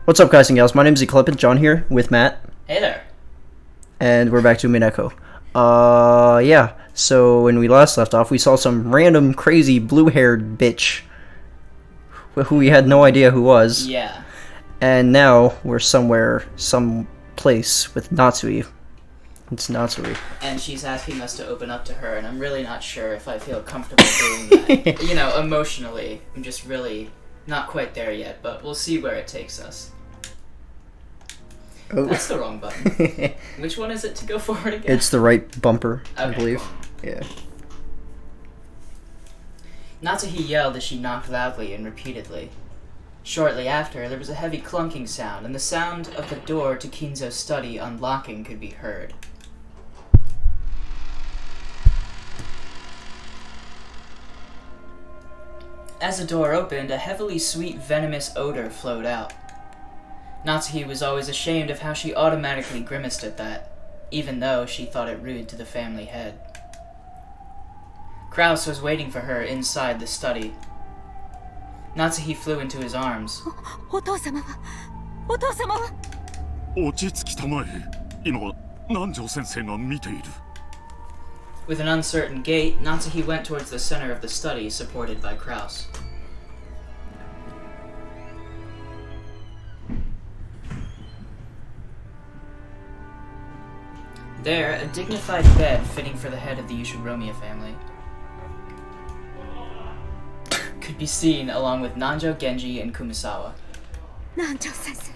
What's up, guys and gals? My name's Eclipse. John here with Matt. Hey there. And we're back to Umineko. Yeah. So when we last left off, we saw some random, crazy, blue-haired bitch who we had no idea who was. Yeah. And now we're some place with Natsui. It's Natsui. And she's asking us to open up to her, and I'm really not sure if I feel comfortable doing that. You know, emotionally, I'm just really not quite there yet, but we'll see where it takes us. Oh. That's the wrong button. Which one is it to go forward again? It's the right bumper, okay, I believe. Cool. Yeah. Natsuhi yelled as she knocked loudly and repeatedly. Shortly after, there was a heavy clunking sound, and the sound of the door to Kinzo's study unlocking could be heard. As the door opened, a heavily sweet, venomous odor flowed out. Natsuhi was always ashamed of how she automatically grimaced at that, even though she thought it rude to the family head. Kraus was waiting for her inside the study. Natsuhi flew into his arms. With an uncertain gait, Natsuhi went towards the center of the study, supported by Kraus. There, a dignified bed fitting for the head of the Ushiromiya family could be seen along with Nanjo, Genji, and Kumasawa. Nanjo-sensei.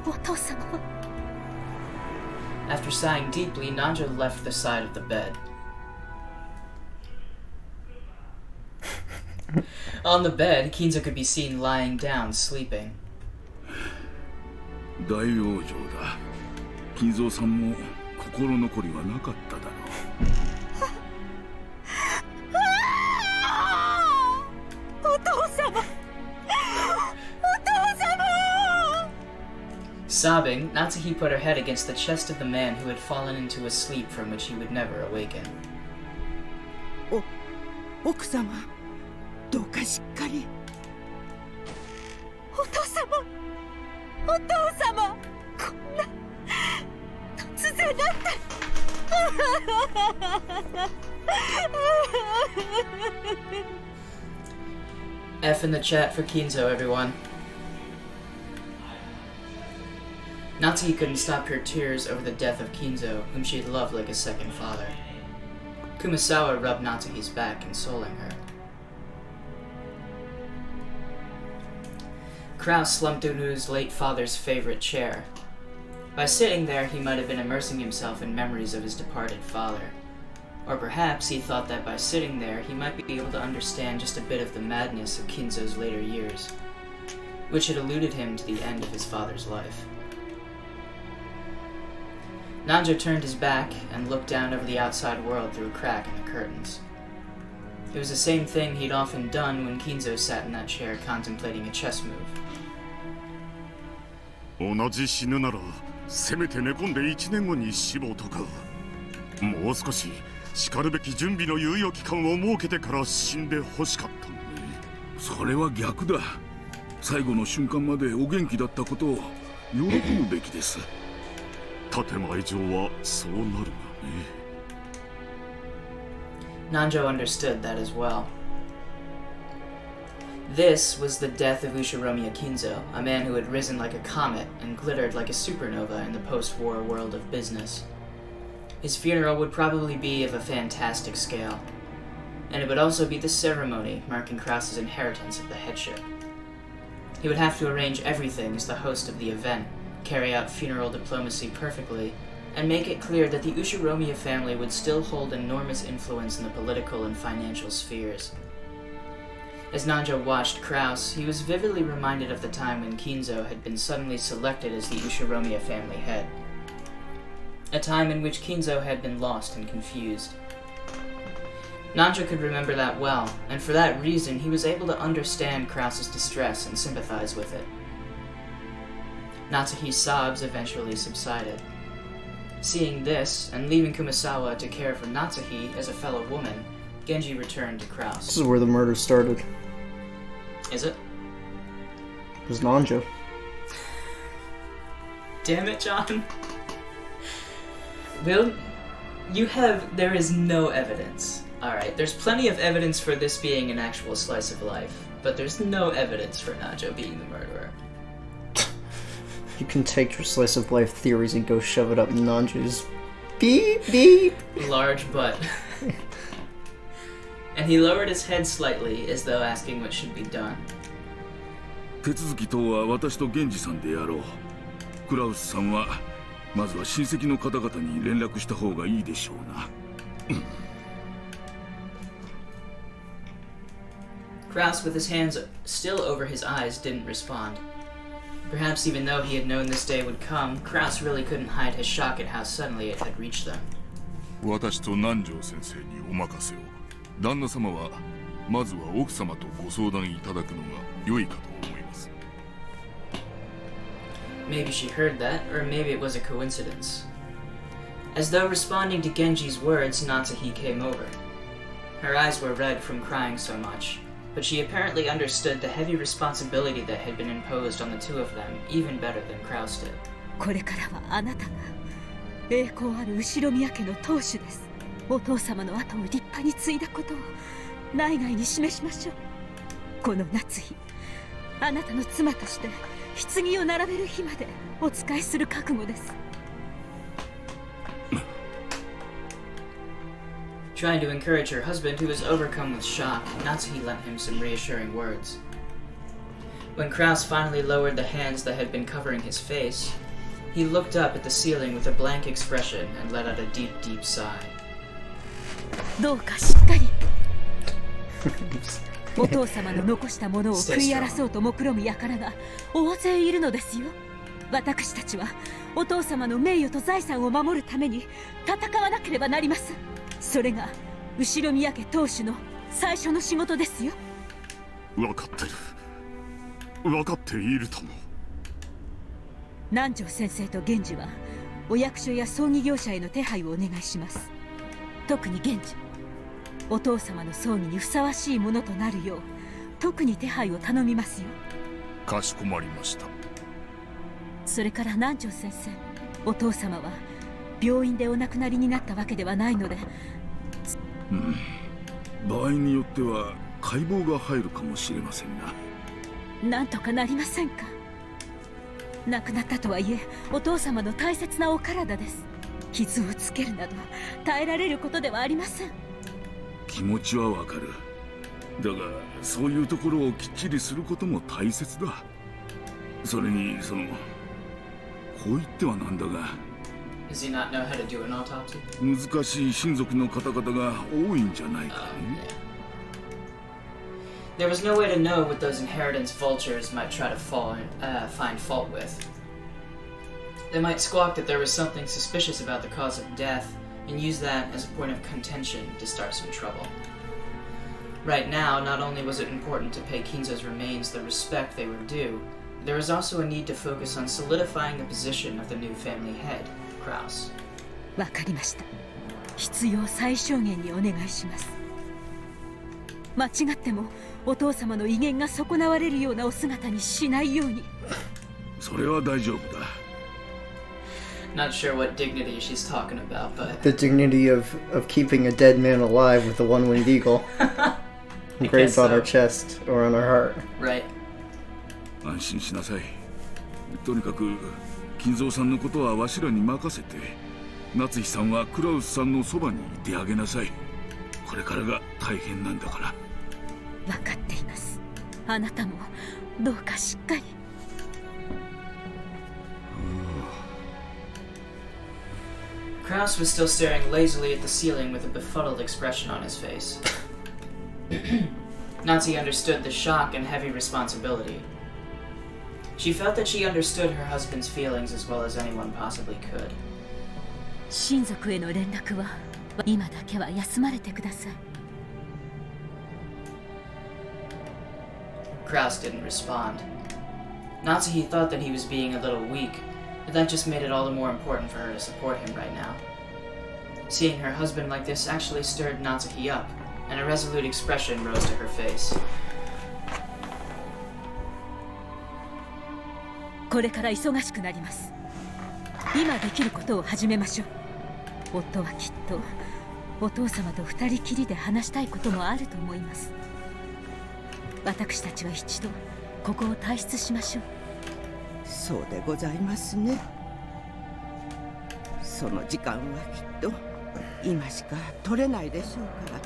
Oto-sama. After sighing deeply, Nanjo left the side of the bed. On the bed, Kinzo could be seen lying down, sleeping. 大往生だ。金蔵さんも心残りはなかっただろう。お父様。Sobbing, Natsuhi put her head against the chest of the man who had fallen into a sleep from which he would never awaken. 奥様、どうかしっかり。お父様。お父様、こんな突然だって。F in the chat for Kinzo, everyone. Natsuhi couldn't stop her tears over the death of Kinzo, whom she had loved like a second father. Kumasawa rubbed Natsuhi's back, consoling her. Kraus slumped into his late father's favorite chair. By sitting there, he might have been immersing himself in memories of his departed father. Or perhaps he thought that by sitting there, he might be able to understand just a bit of the madness of Kinzo's later years, which had eluded him to the end of his father's life. Nanjo turned his back and looked down over the outside world through a crack in the curtains. It was the same thing he'd often done when Kinzo sat in that chair contemplating a chess move. 同じ死ぬならせめて寝込んで1年後に死亡とかもう少ししかるべき準備の猶予期間を設けてから死んでほしかったのにそれは逆だ最後の瞬間までお元気だったことを喜ぶべきです建前上はそうなるがね Nanjo understood that as well. This was the death of Ushiromiya Kinzo, a man who had risen like a comet and glittered like a supernova in the post-war world of business. His funeral would probably be of a fantastic scale, and it would also be the ceremony marking Kraus's inheritance of the headship. He would have to arrange everything as the host of the event, carry out funeral diplomacy perfectly, and make it clear that the Ushiromiya family would still hold enormous influence in the political and financial spheres. As Nanjo watched Kraus, he was vividly reminded of the time when Kinzo had been suddenly selected as the Ushiromiya family head. A time in which Kinzo had been lost and confused. Nanjo could remember that well, and for that reason he was able to understand Kraus's distress and sympathize with it. Natsuhi's sobs eventually subsided. Seeing this, and leaving Kumasawa to care for Natsuhi as a fellow woman, Genji returned to Kraus. This is where the murder started. Is it? was Nanjo. Damn it, John. There is no evidence. Alright, there's plenty of evidence for this being an actual slice of life, but there's no evidence for Nanjo being the murderer. You can take your slice of life theories and go shove it up Nanjo's beep beep large butt. And he lowered his head slightly, as though asking what should be done. 手続き等は私と源氏さんでやろう。クラウスさんはまずは親戚の方々に連絡した方がいいでしょうな。Kraus, with his hands still over his eyes, didn't respond. Perhaps even though he had known this day would come, Kraus really couldn't hide his shock at how suddenly it had reached them. 私と南條先生にお任せを。旦那様はまずは奥様とご相談いただくのが良いかと思います。Maybe she heard that, or maybe it was a coincidence. As though responding to Genji's words, Natsuhi came over. Her eyes were red from crying so much, but she apparently understood the heavy responsibility that had been imposed on the two of them even better than Kraus did. これからはあなたが栄光ある後宮家の当主です。お父様の後を立派に継いだことを内外に示しましょう。この夏日、あなたの妻として棺を並べる日までお仕えする覚悟です。Trying to encourage her husband, who was overcome with shock, Natsuhi lent him some reassuring words. When Kraus finally lowered the hands that had been covering his face, he looked up at the ceiling with a blank expression and let out a deep, deep sigh. どうかしっかりお父様の残したものを食い荒らそうと目論む輩が大勢いるのですよ。私たちはお父様の名誉と財産を守るために戦わなければなります。それが後宮家当主の最初の仕事ですよ。分かってる。分かっているとも。南條先生と源氏はお役所や葬儀業者への手配をお願いします。特に源氏、お父様の葬儀にふさわしいものとなるよう特に手配を頼みますよ。かしこまりました。それから南條先生、お父様は病院でお亡くなりになったわけではないので、場合によっては解剖が入るかもしれませんな。なんとかなりませんか。亡くなったとはいえお父様の大切なお体です。傷をつけるなど耐えられることではありません。気持ちはわかる。だがそういうところをきっちりすることも大切だ。それにこう言ってはなんだが、 Does he not know how to do an autopsy? 難しい親族の方々が多いんじゃないかね。There was no way to know what those inheritance vultures might try to find fault with. They might squawk that there was something suspicious about the cause of death and use that as a point of contention to start some trouble. Right now, not only was it important to pay Kinzo's remains the respect they were due, there was also a need to focus on solidifying the position of the new family head, Kraus. わかりました。必要最小限にお願いします。間違ってもお父様の威厳が損なわれるようなお姿にしないように。それは大丈夫だ。Not sure what dignity she's talking about, but The dignity of keeping a dead man alive with a one-winged eagle engraved on our chest or on our heart. Right. 安心しなさい。とにかく金蔵さんのことはわしらに任せて、夏日さんはクラウスさんのそばにいてあげなさい。これからが大変なんだから。分かっています。あなたもどうかしっかり。Kraus was still staring lazily at the ceiling with a befuddled expression on his face. Nazi understood the shock and heavy responsibility. She felt that she understood her husband's feelings as well as anyone possibly could. 親族への連絡は今だけは休まれてください。Kraus didn't respond. Natsuhi thought that he was being a little weak, but that just made it all the more important for her to support him right now. Seeing her husband like this actually stirred Natsuhi up, and a resolute expression rose to her face. これから忙しくなります。今できることを始めましょう。夫はきっとお父様と二人きりで話したいこともあると思います。私たちは一度ここを退出しましょう。そうでございますね。その時間はきっと今しか取れないでしょうから。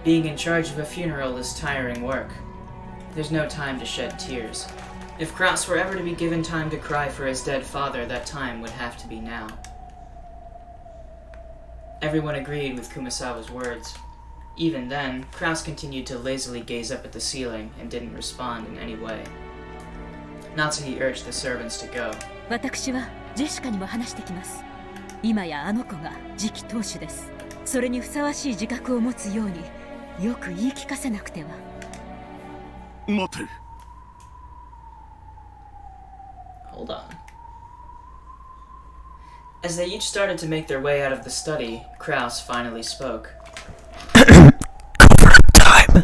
Being in charge of a funeral is tiring work. There's no time to shed tears. If Kraus were ever to be given time to cry for his dead father, that time would have to be now. Everyone agreed with Kumasawa's words. Even then, Kraus continued to lazily gaze up at the ceiling and didn't respond in any way. Natsuhi urged the servants to go. 私はジェシカにも話してきます。今やあの子が次期当主です。それにふさわしい自覚を持つようによく言い聞かせなくては。待て。 Hold on. As they each started to make their way out of the study, Kraus finally spoke. Time.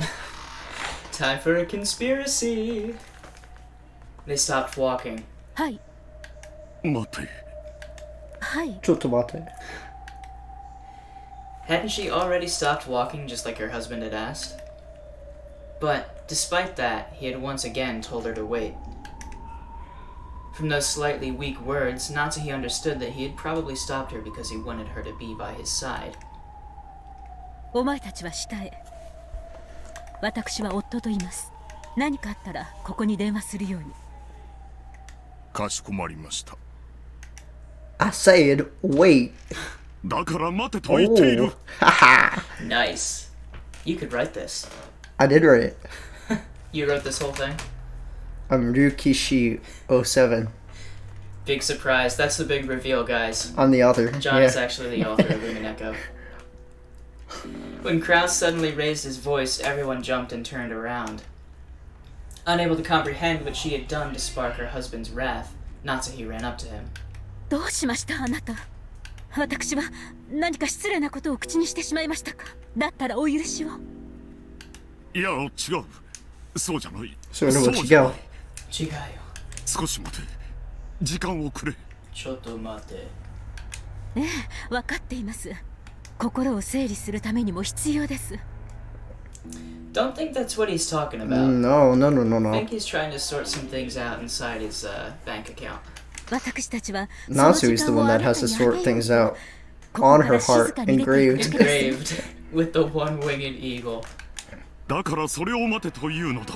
Time for a conspiracy. They stopped walking. はい。待て。はい。ちょっと待って。 Hadn't she already stopped walking just like her husband had asked? But despite that, he had once again told her to wait. From those slightly weak words, Natsuhi understood that he had probably stopped her because he wanted her to be by his side. お前たちは下へ。私は夫と言います。何かあったらここに電話するように。かしこまりました。 I said wait. だから待てと言っている。 Haha. Nice. You could write this. I did write it. You wrote this whole thing? I'm Ryukishi 07. Big surprise. That's the big reveal, guys. I'm the author. John yeah. is actually the author of Umineko. When Kraus suddenly raised his voice, everyone jumped and turned around. Unable to comprehend what she had done to spark her husband's wrath, Natsuhi ran up to him. どうしましたあなた。私は何か失礼なことを口にしてしまいましたか。だったらお許しを。いや、違う。そうじゃない。それは違う。じゃない。違うよ。少し待て。時間をくれ。ちょっと待て。ええ、分かっています。心を整理するためにも必要です。Don't think that's what he's talking about. No, no, no, no, I no. think he's trying to sort some things out inside his bank account. 私たちは Natsu is the one that has to sort things out. On her heart, engraved. Engraved with the one-winged eagle. だからそれを待てというのだ。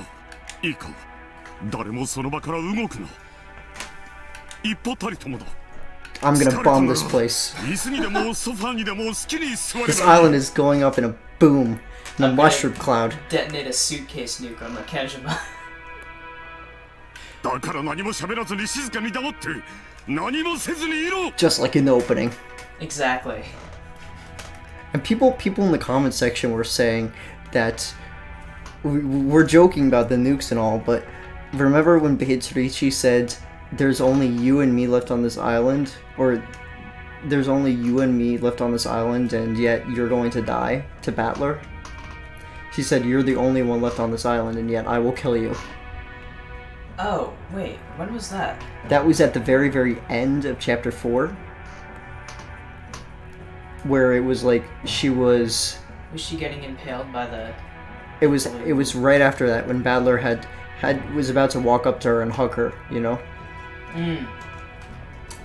いいか。誰もその場から動くな。一歩たりともだ。 I'm gonna bomb this place. 椅子にでもソファにでも好きに座ればいい。 This island is going up in a boom. In a I'm mushroom gonna cloud. Detonate a suitcase nuke on Makajima. だから何も喋らずに静かに黙って何もせずにいろ。 Just like in the opening. Exactly. And people in the comment section were saying that we're joking about the nukes and all, but remember when Hitsurichi said there's only you and me left on this island, or there's only you and me left on this island and yet you're going to die to Battler? She said you're the only one left on this island and yet I will kill you. Oh, wait, when was that? That was at the very, very end of chapter 4. Where it was like she was... Was she getting impaled by the... It was right after that when Battler was about to walk up to her and hug her, you know?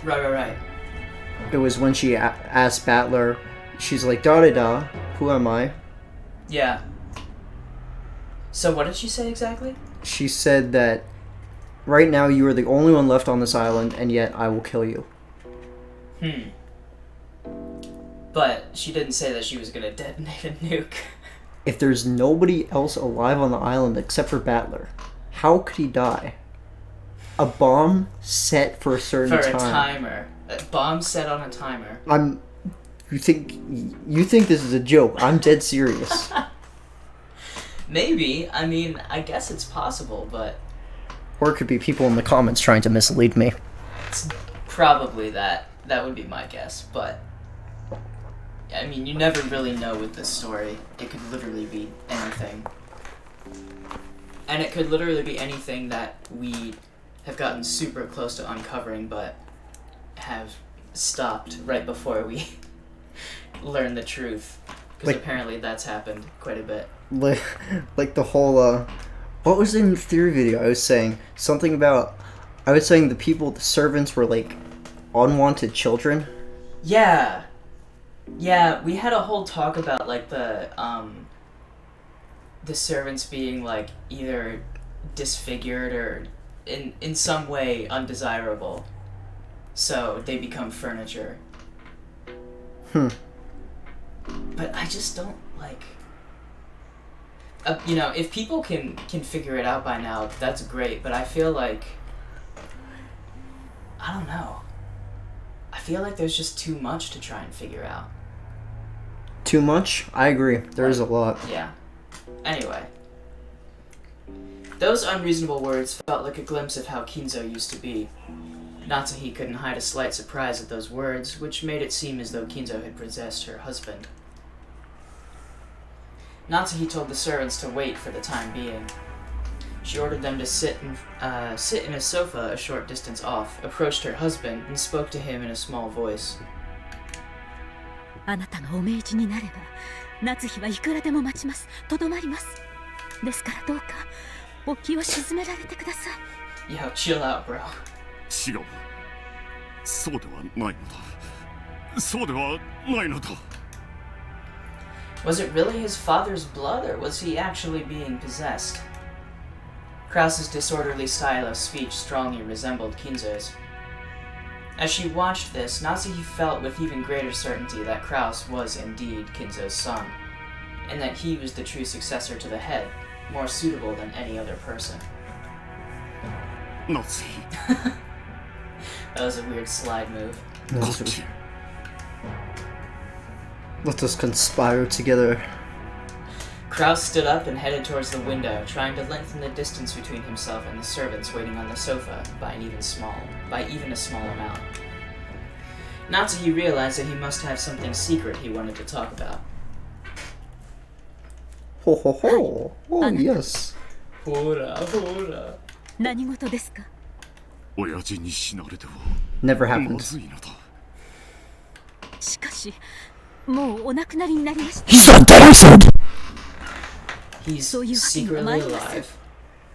Right. It was when she asked Battler, she's like, da-da-da, who am I? Yeah. So what did she say exactly? She said that right now you are the only one left on this island and yet I will kill you. But she didn't say that she was gonna detonate a nuke. If there's nobody else alive on the island except for Battler, how could he die? A bomb set for a certain For time. a timer. A bomb set on a timer. You think this is a joke? I'm dead serious. Maybe. I mean, I guess it's possible, but... Or it could be people in the comments trying to mislead me. It's probably that. That would be my guess, but... I mean, you never really know with this story. It could literally be anything. And it could literally be anything that we have gotten super close to uncovering, but have stopped right before we learn the truth. Because apparently that's happened quite a bit. Like the whole, what was in the theory video? I was saying something about, I was saying the servants were like unwanted children. Yeah. Yeah, we had a whole talk about like the servants being like either disfigured or in some way undesirable. So they become furniture. But I just don't like... you know, if people can figure it out by now, that's great, but I feel like... I don't know. I feel like there's just too much to try and figure out. Too much? I agree. There is a lot. Yeah. Anyway. Those unreasonable words felt like a glimpse of how Kinzo used to be. Natsuhi couldn't hide a slight surprise at those words, which made it seem as though Kinzo had possessed her husband. Natsuhi told the servants to wait for the time being. She ordered them to sit in a sofa a short distance off, approached her husband, and spoke to him in a small voice. あなたがお命じになれば、夏日はいくらでも待ちます。とどまります。ですからどうか、お気を鎮められてください。Yo, chill out, bro. 違う。そうではないのだ。そうではないのだ。Was it really his father's blood, or was he actually being possessed? Krause's disorderly style of speech strongly resembled Kinzo's. As she watched this, Natsuhi felt with even greater certainty that Krause was indeed Kinzo's son, and that he was the true successor to the head, more suitable than any other person. Natsuhi. That was a weird slide move. Let us conspire together. Krause stood up and headed towards the window, trying to lengthen the distance between himself and the servants waiting on the sofa by even a small amount. Natsuhi realized that he must have something secret he wanted to talk about. Ho ho ho! Oh yes. Hora, hora. 何事ですか? 親父に死なれては Never ま happened. ずいのだ。しかし、もうお亡くなりになりました。 He's not dead, I said! He's secretly alive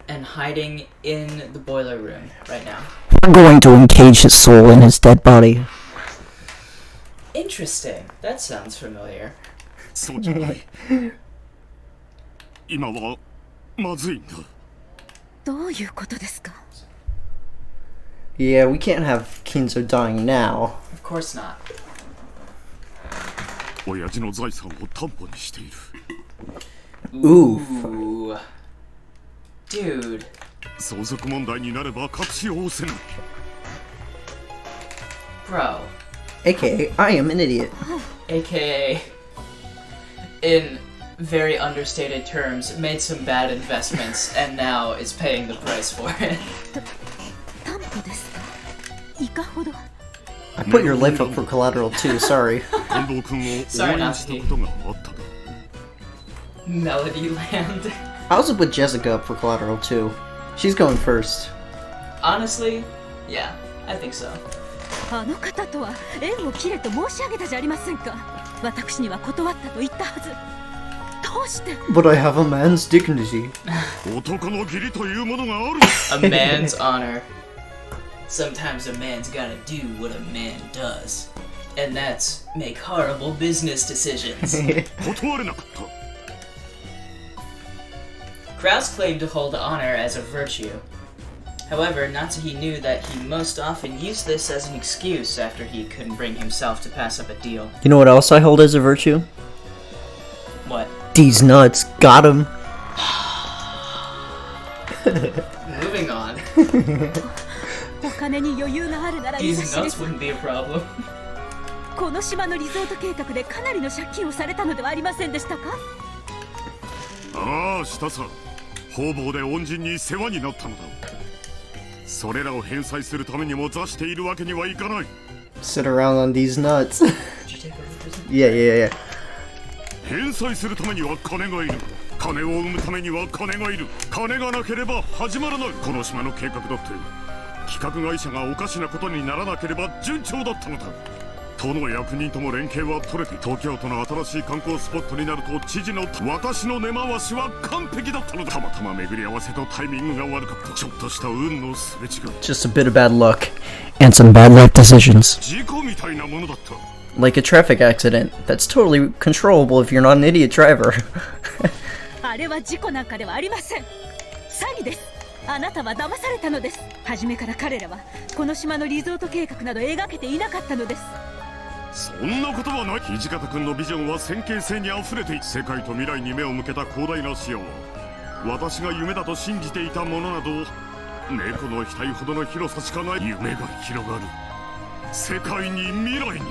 and hiding in the boiler room right now. We're going to encage his soul in his dead body. Interesting. That sounds familiar. そうじゃない。今はまずいんだ。どういうことですか? Yeah, we can't have Kinzo dying now. Of course not. 親父の財産を担保にしている。Ooh. Dude. 相続問題になれば隠しをせない。Bro. AKA, I am an idiot. AKA, in very understated terms, made some bad investments and now is paying the price for it. 担保ですか? いかほど? I put your life up for collateral too, sorry. 近藤君を応援したことがあった。 Melody Land. I also put Jessica up for collateral too. She's going first. Honestly, yeah, I think so. あの方とは縁を切れと申し上げたじゃありませんか。私には断ったと言ったはず。どうして? But I have a man's dignity. 男の義理というものがある。A man's honor. Sometimes a man's gotta do what a man does. And that's make horrible business decisions. 断れなかった。 Krause claimed to hold honor as a virtue. However, Natsuhi knew that he most often used this as an excuse after he couldn't bring himself to pass up a deal. You know what else I hold as a virtue? What? These nuts. Got him. Moving on. お金に余裕があるならいい These しで nuts す。 wouldn't be a problem. この島のリゾート計画でかなりの借金をされたのではありませんでしたか? ああ、したさ。方々で恩人に世話になったのだ。それらを返済するためにも座しているわけにはいかない。Sit around on these nuts. yeah. 返済するためには金がいる。金を生むためには金がいる。金がなければ始まらない。この島の計画だって企画会社がおかしなことにならなければ順調だったのだ。都の役人とも連携は取れて、東京都の新しい観光スポットになると知事の私の根回しは完璧だったのだ。たまたま巡り合わせとタイミングが悪かった。ちょっとした運のすれ違い。 Just a bit of bad luck and some bad life decisions. 事故みたいなものだった。 Like a traffic accident that's totally controllable if you're not an idiot driver. あれは事故なんかではありません。詐欺です。あなたは騙されたのです。初めから彼らはこの島のリゾート計画など描けていなかったのです。そんなことはない。土方君のビジョンは先見性にあふれている。世界と未来に目を向けた広大な視野は、私が夢だと信じていたものなど猫の額ほどの広さしかない。夢が広がる世界に、未来に。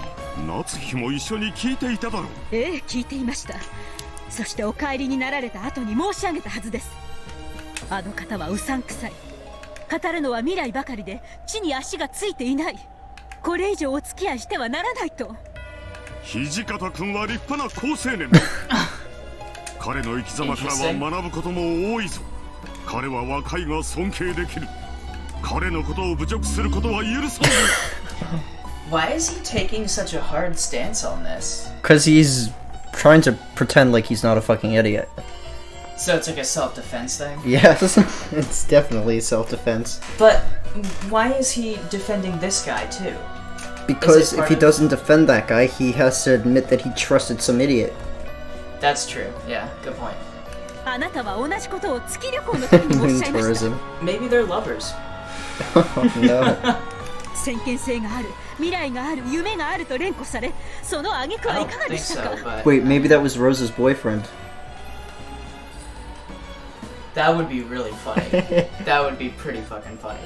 夏日も一緒に聞いていただろう。ええ、聞いていました。そしてお帰りになられた後に申し上げたはずです。あの方はうさんくさい。語るのは未来ばかりで地に足がついていない。これ以上お付き合いしてはならないと。土方君は立派な好青年だ。彼の生き様からは学ぶことも多いぞ。彼は若いが尊敬できる。彼のことを侮辱することは許さない。Why is he taking such a hard stance on this? Because he's trying to pretend like he's not a fucking idiot. So it's like a self-defense thing? Yes, it's definitely self-defense. But why is he defending this guy too? Because if he doesn't defend that guy, he has to admit that he trusted some idiot. That's true. Yeah, good point. あなたは同じことを月旅行の時にもおっしゃいました。 Maybe they're lovers. No. 先見性がある、未来がある、夢があると連呼され、その挙句 I はい don't かがで think した so, か。 but Wait, maybe that was Rose's boyfriend. that would be really funny. That would be pretty fucking funny.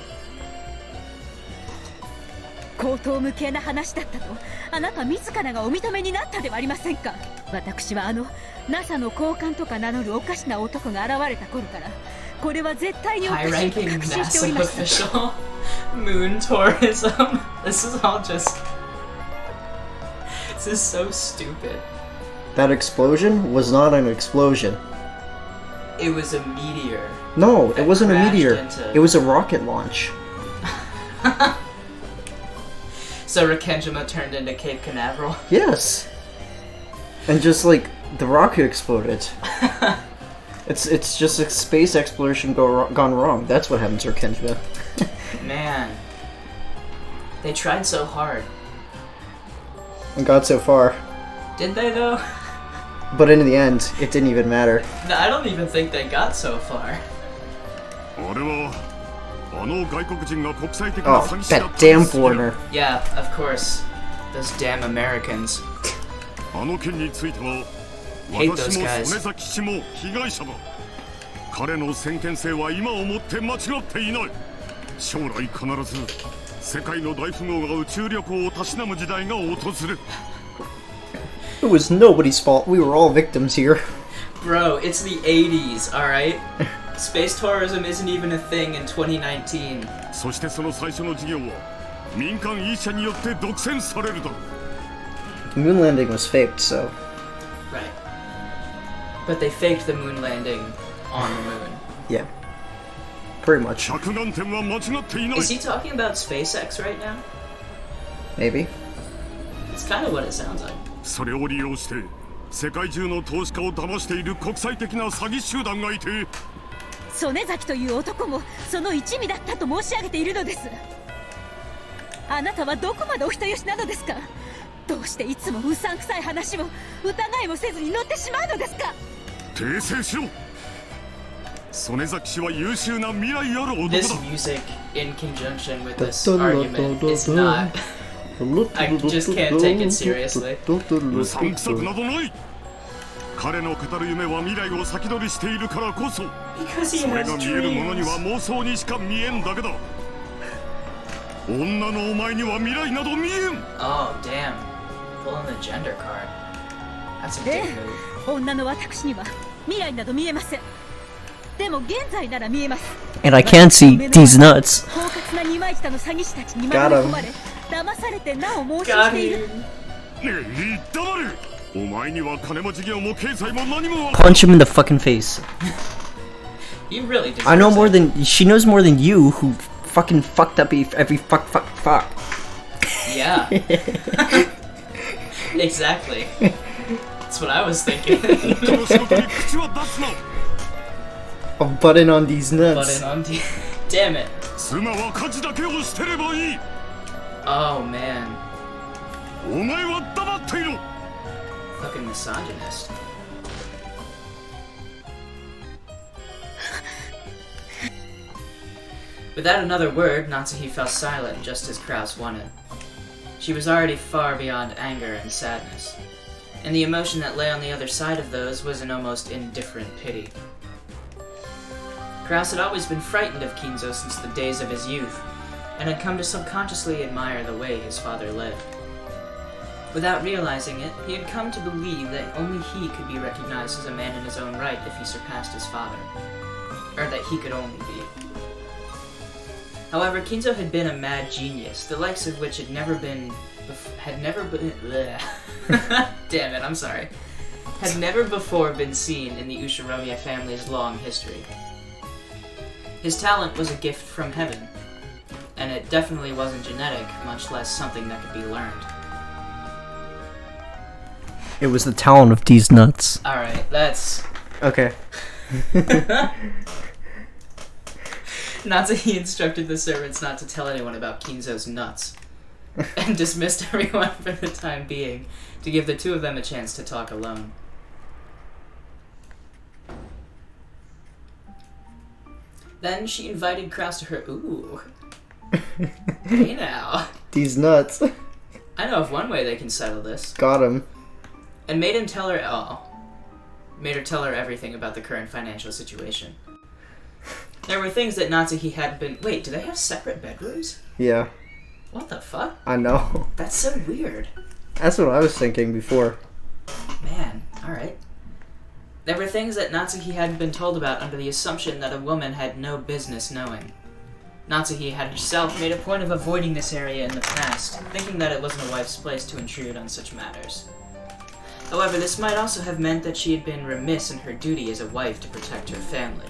口頭無形な話だったとあなた自らがお認めになったではありませんか。私はNASA の高官とか名乗るおかしな男が現れた頃からこれは絶対におかしいと High-ranking 確信しており NASA ました。 official. Moon tourism. This is all just... This is so stupid. That explosion was not an explosion. It was a meteor. No, it wasn't a crashed meteor. into- It was a rocket launch. So Rakenjima turned into Cape Canaveral. Yes. And just like the rocket exploded. It's just a space exploration gone wrong. That's what happened to Kenjima. Man. They tried so hard. And got so far. Did they though? But in the end, it didn't even matter. No, I don't even think they got so far. あれはあの外国人が国際的 Oh, な詐欺師だ that った damn んですよ。 foreigner. Yeah, of course. Those damn Americans. あの件については Hate 私 those も guys. 曽根崎氏も被害者だ。彼の先見性は今をもって間違っていない。将来必ず世界の大富豪が宇宙旅行をたしなむ時代が訪れる。 It was nobody's fault. We were all victims here. Bro, it's the 80s, alright? Space tourism isn't even a thing in 2019. そしてその最初の事業は民間一社によって独占されるだろう。 The moon landing was faked, so Right. But they faked the moon landing on the moon. yeah. Pretty much. 着眼点は間違っていない。 Is he talking about SpaceX right now? Maybe. It's kind of what it sounds like. それを利用して世界中の投資家を騙している国際的な詐欺集団がいて、曽根崎という男もその一味だったと申し上げているのです。あなたはどこまでお人よしなのですか。どうしていつもうさんくさい話を疑いもせずに乗ってしまうのですか。訂正しろ。曽根崎氏は優秀な未来ある男 This だ。 music in conjunction with this argument is not... I just can't take it seriously. うさんくさくなどない。彼の語る夢は未来を先取りしているからこそ、 Because he それ has が見えるものに dreams. は妄想にしか見えんだけだ。女のお前には未来など見えん。 Oh, damn. Pulling the gender card. That's a え dick え、 move. 女の私には未来など見えません。でも現在なら見えます。 And I can't see these nuts. 狡猾な二枚舌の詐欺師たちに Got 守 him. り込まれ騙されてなお妄想 Got している。 him. ねえ、黙れ。お前には金も事業も経済も何もわ Punch him in the fucking face. He really deserves I know more it. than she knows more than you, who fucking fucked up every fuck. Yeah. Exactly. That's what I was thinking. 夫の仕事に口は出すな I'll button on these nuts. Button on Damn it. 妻は家事だけをしてればいい Oh man. お前は黙っていろ Fucking misogynist. Without another word, Natsuhi fell silent just as Kraus wanted. She was already far beyond anger and sadness, and the emotion that lay on the other side of those was an almost indifferent pity. Kraus had always been frightened of Kinzo since the days of his youth, and had come to subconsciously admire the way his father lived. Without realizing it, he had come to believe that only he could be recognized as a man in his own right if he surpassed his father. Or that he could only be. However, Kinzo had been a mad genius, the likes of which had never been... Damn it, I'm sorry. Had never before been seen in the Ushiromiya family's long history. His talent was a gift from heaven, and it definitely wasn't genetic, much less something that could be learned. It was the talent of these nuts. Alright, that's... Okay. Natsuhi instructed the servants not to tell anyone about Kinzo's nuts, and dismissed everyone for the time being, to give the two of them a chance to talk alone. Then she invited Kraus to her... Ooh. Hey now. These nuts. I know of one way they can settle this. Got him. And made him tell her... Oh. Made her tell her everything about the current financial situation. There were things that Natsuhi had been... Wait, do they have separate bedrooms? Yeah. What the fuck? I know. That's so weird. That's what I was thinking before. Man, alright. There were things that Natsuhi hadn't been told about under the assumption that a woman had no business knowing. Natsuhi had herself made a point of avoiding this area in the past, thinking that it wasn't a wife's place to intrude on such matters. However, this might also have meant that she had been remiss in her duty as a wife to protect her family.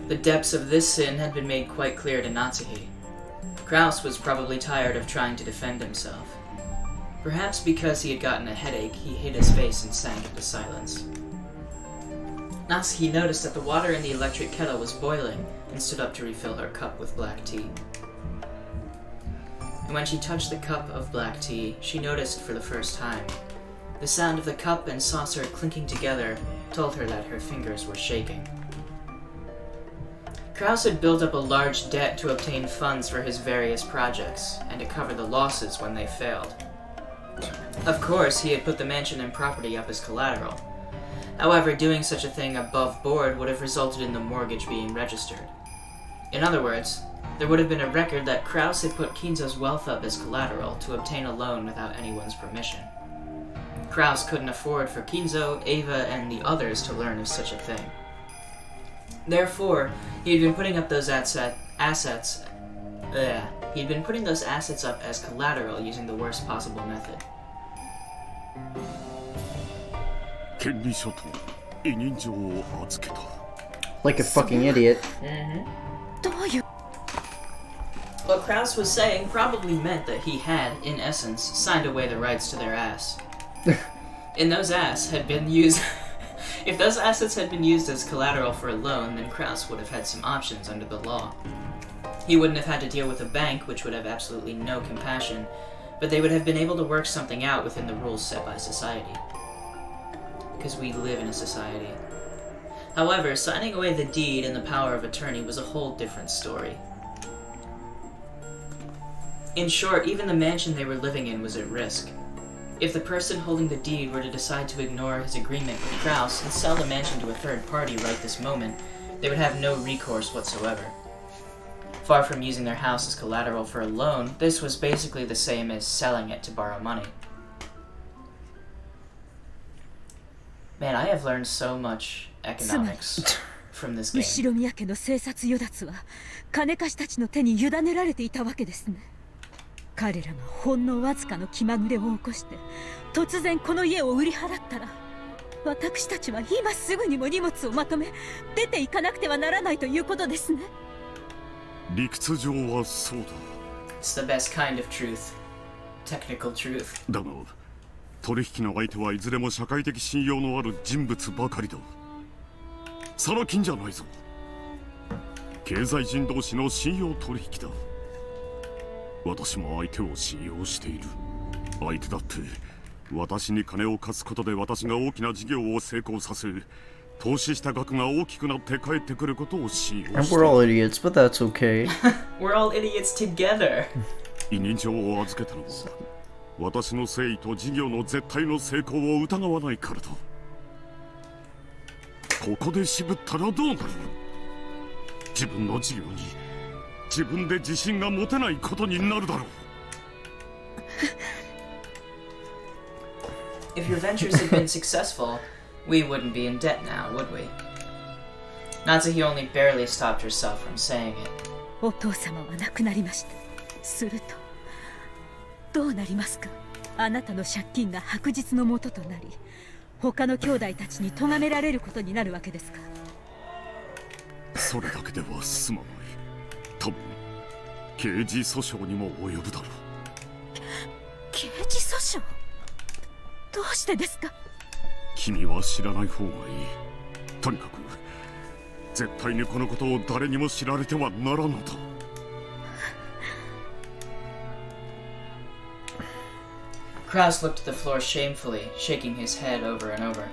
The depths of this sin had been made quite clear to Natsuhi. Kraus was probably tired of trying to defend himself. Perhaps because he had gotten a headache, he hid his face and sank into silence. Natsuhi noticed that the water in the electric kettle was boiling and stood up to refill her cup with black tea. And when she touched the cup of black tea, she noticed for the first time. The sound of the cup and saucer clinking together told her that her fingers were shaking. Kraus had built up a large debt to obtain funds for his various projects, and to cover the losses when they failed. Of course, he had put the mansion and property up as collateral. However, doing such a thing above board would have resulted in the mortgage being registered. In other words, there would have been a record that Kraus had put Kinzo's wealth up as collateral to obtain a loan without anyone's permission. Kraus couldn't afford for Kinzo, Ava, and the others to learn of such a thing. Therefore, he had been putting up those assets up as collateral using the worst possible method. 権利書と委任状を預けた Like a fucking idiot. What Kraus was saying probably meant that he had, in essence, signed away the rights to their ass. If those assets had been used as collateral for a loan, then Kraus would have had some options under the law. He wouldn't have had to deal with a bank, which would have absolutely no compassion, but they would have been able to work something out within the rules set by society. Because we live in a society. However, signing away the deed and the power of attorney was a whole different story. In short, even the mansion they were living in was at risk. If the person holding the deed were to decide to ignore his agreement with Kraus and sell the mansion to a third party right this moment, they would have no recourse whatsoever. Far from using their house as collateral for a loan, this was basically the same as selling it to borrow money. Man, I have learned so much economics from this game. 後宮家の生殺与奪は金貸したちの手に委ねられていたわけですね。彼らがほんのわずかの気まぐれを起こして突然この家を売り払ったら、私たちは今すぐにも荷物をまとめ出ていかなくてはならないということですね。理屈上はそうだ。 It's the best kind of truth. Technical truth. だが取引の相手はいずれも社会的信用のある人物ばかりだ。サラ金じゃないぞ。経済人同士の信用取引だ。私も相手を信用している。相手だって私に金を貸すことで私が大きな事業を成功させ、投資した額が大きくなって帰ってくることを信用している。 And we're all idiots, but that's okay. We're all idiots together. 委任状を預けたのは私の誠意と事業の絶対の成功を疑わないからだ。ここで渋ったらどうなる？自分の事業に自分で自信が持てないことになるだろう。 If your ventures had been successful, we wouldn't be in debt now, would we? Natsuhi only barely stopped herself from saying it. お父様は亡くなりました。するとどうなりますか？あなたの借金が白日のもととなり、他の兄弟たちに咎められることになるわけですか？それだけでは済まない。多分刑事訴訟にも及ぶだろう。刑事訴訟？どうしてですか？君は知らない方がいい。とにかく絶対にこのことを誰にも知られてはならんのだ。 Kraus looked at the floor shamefully, shaking his head over and over.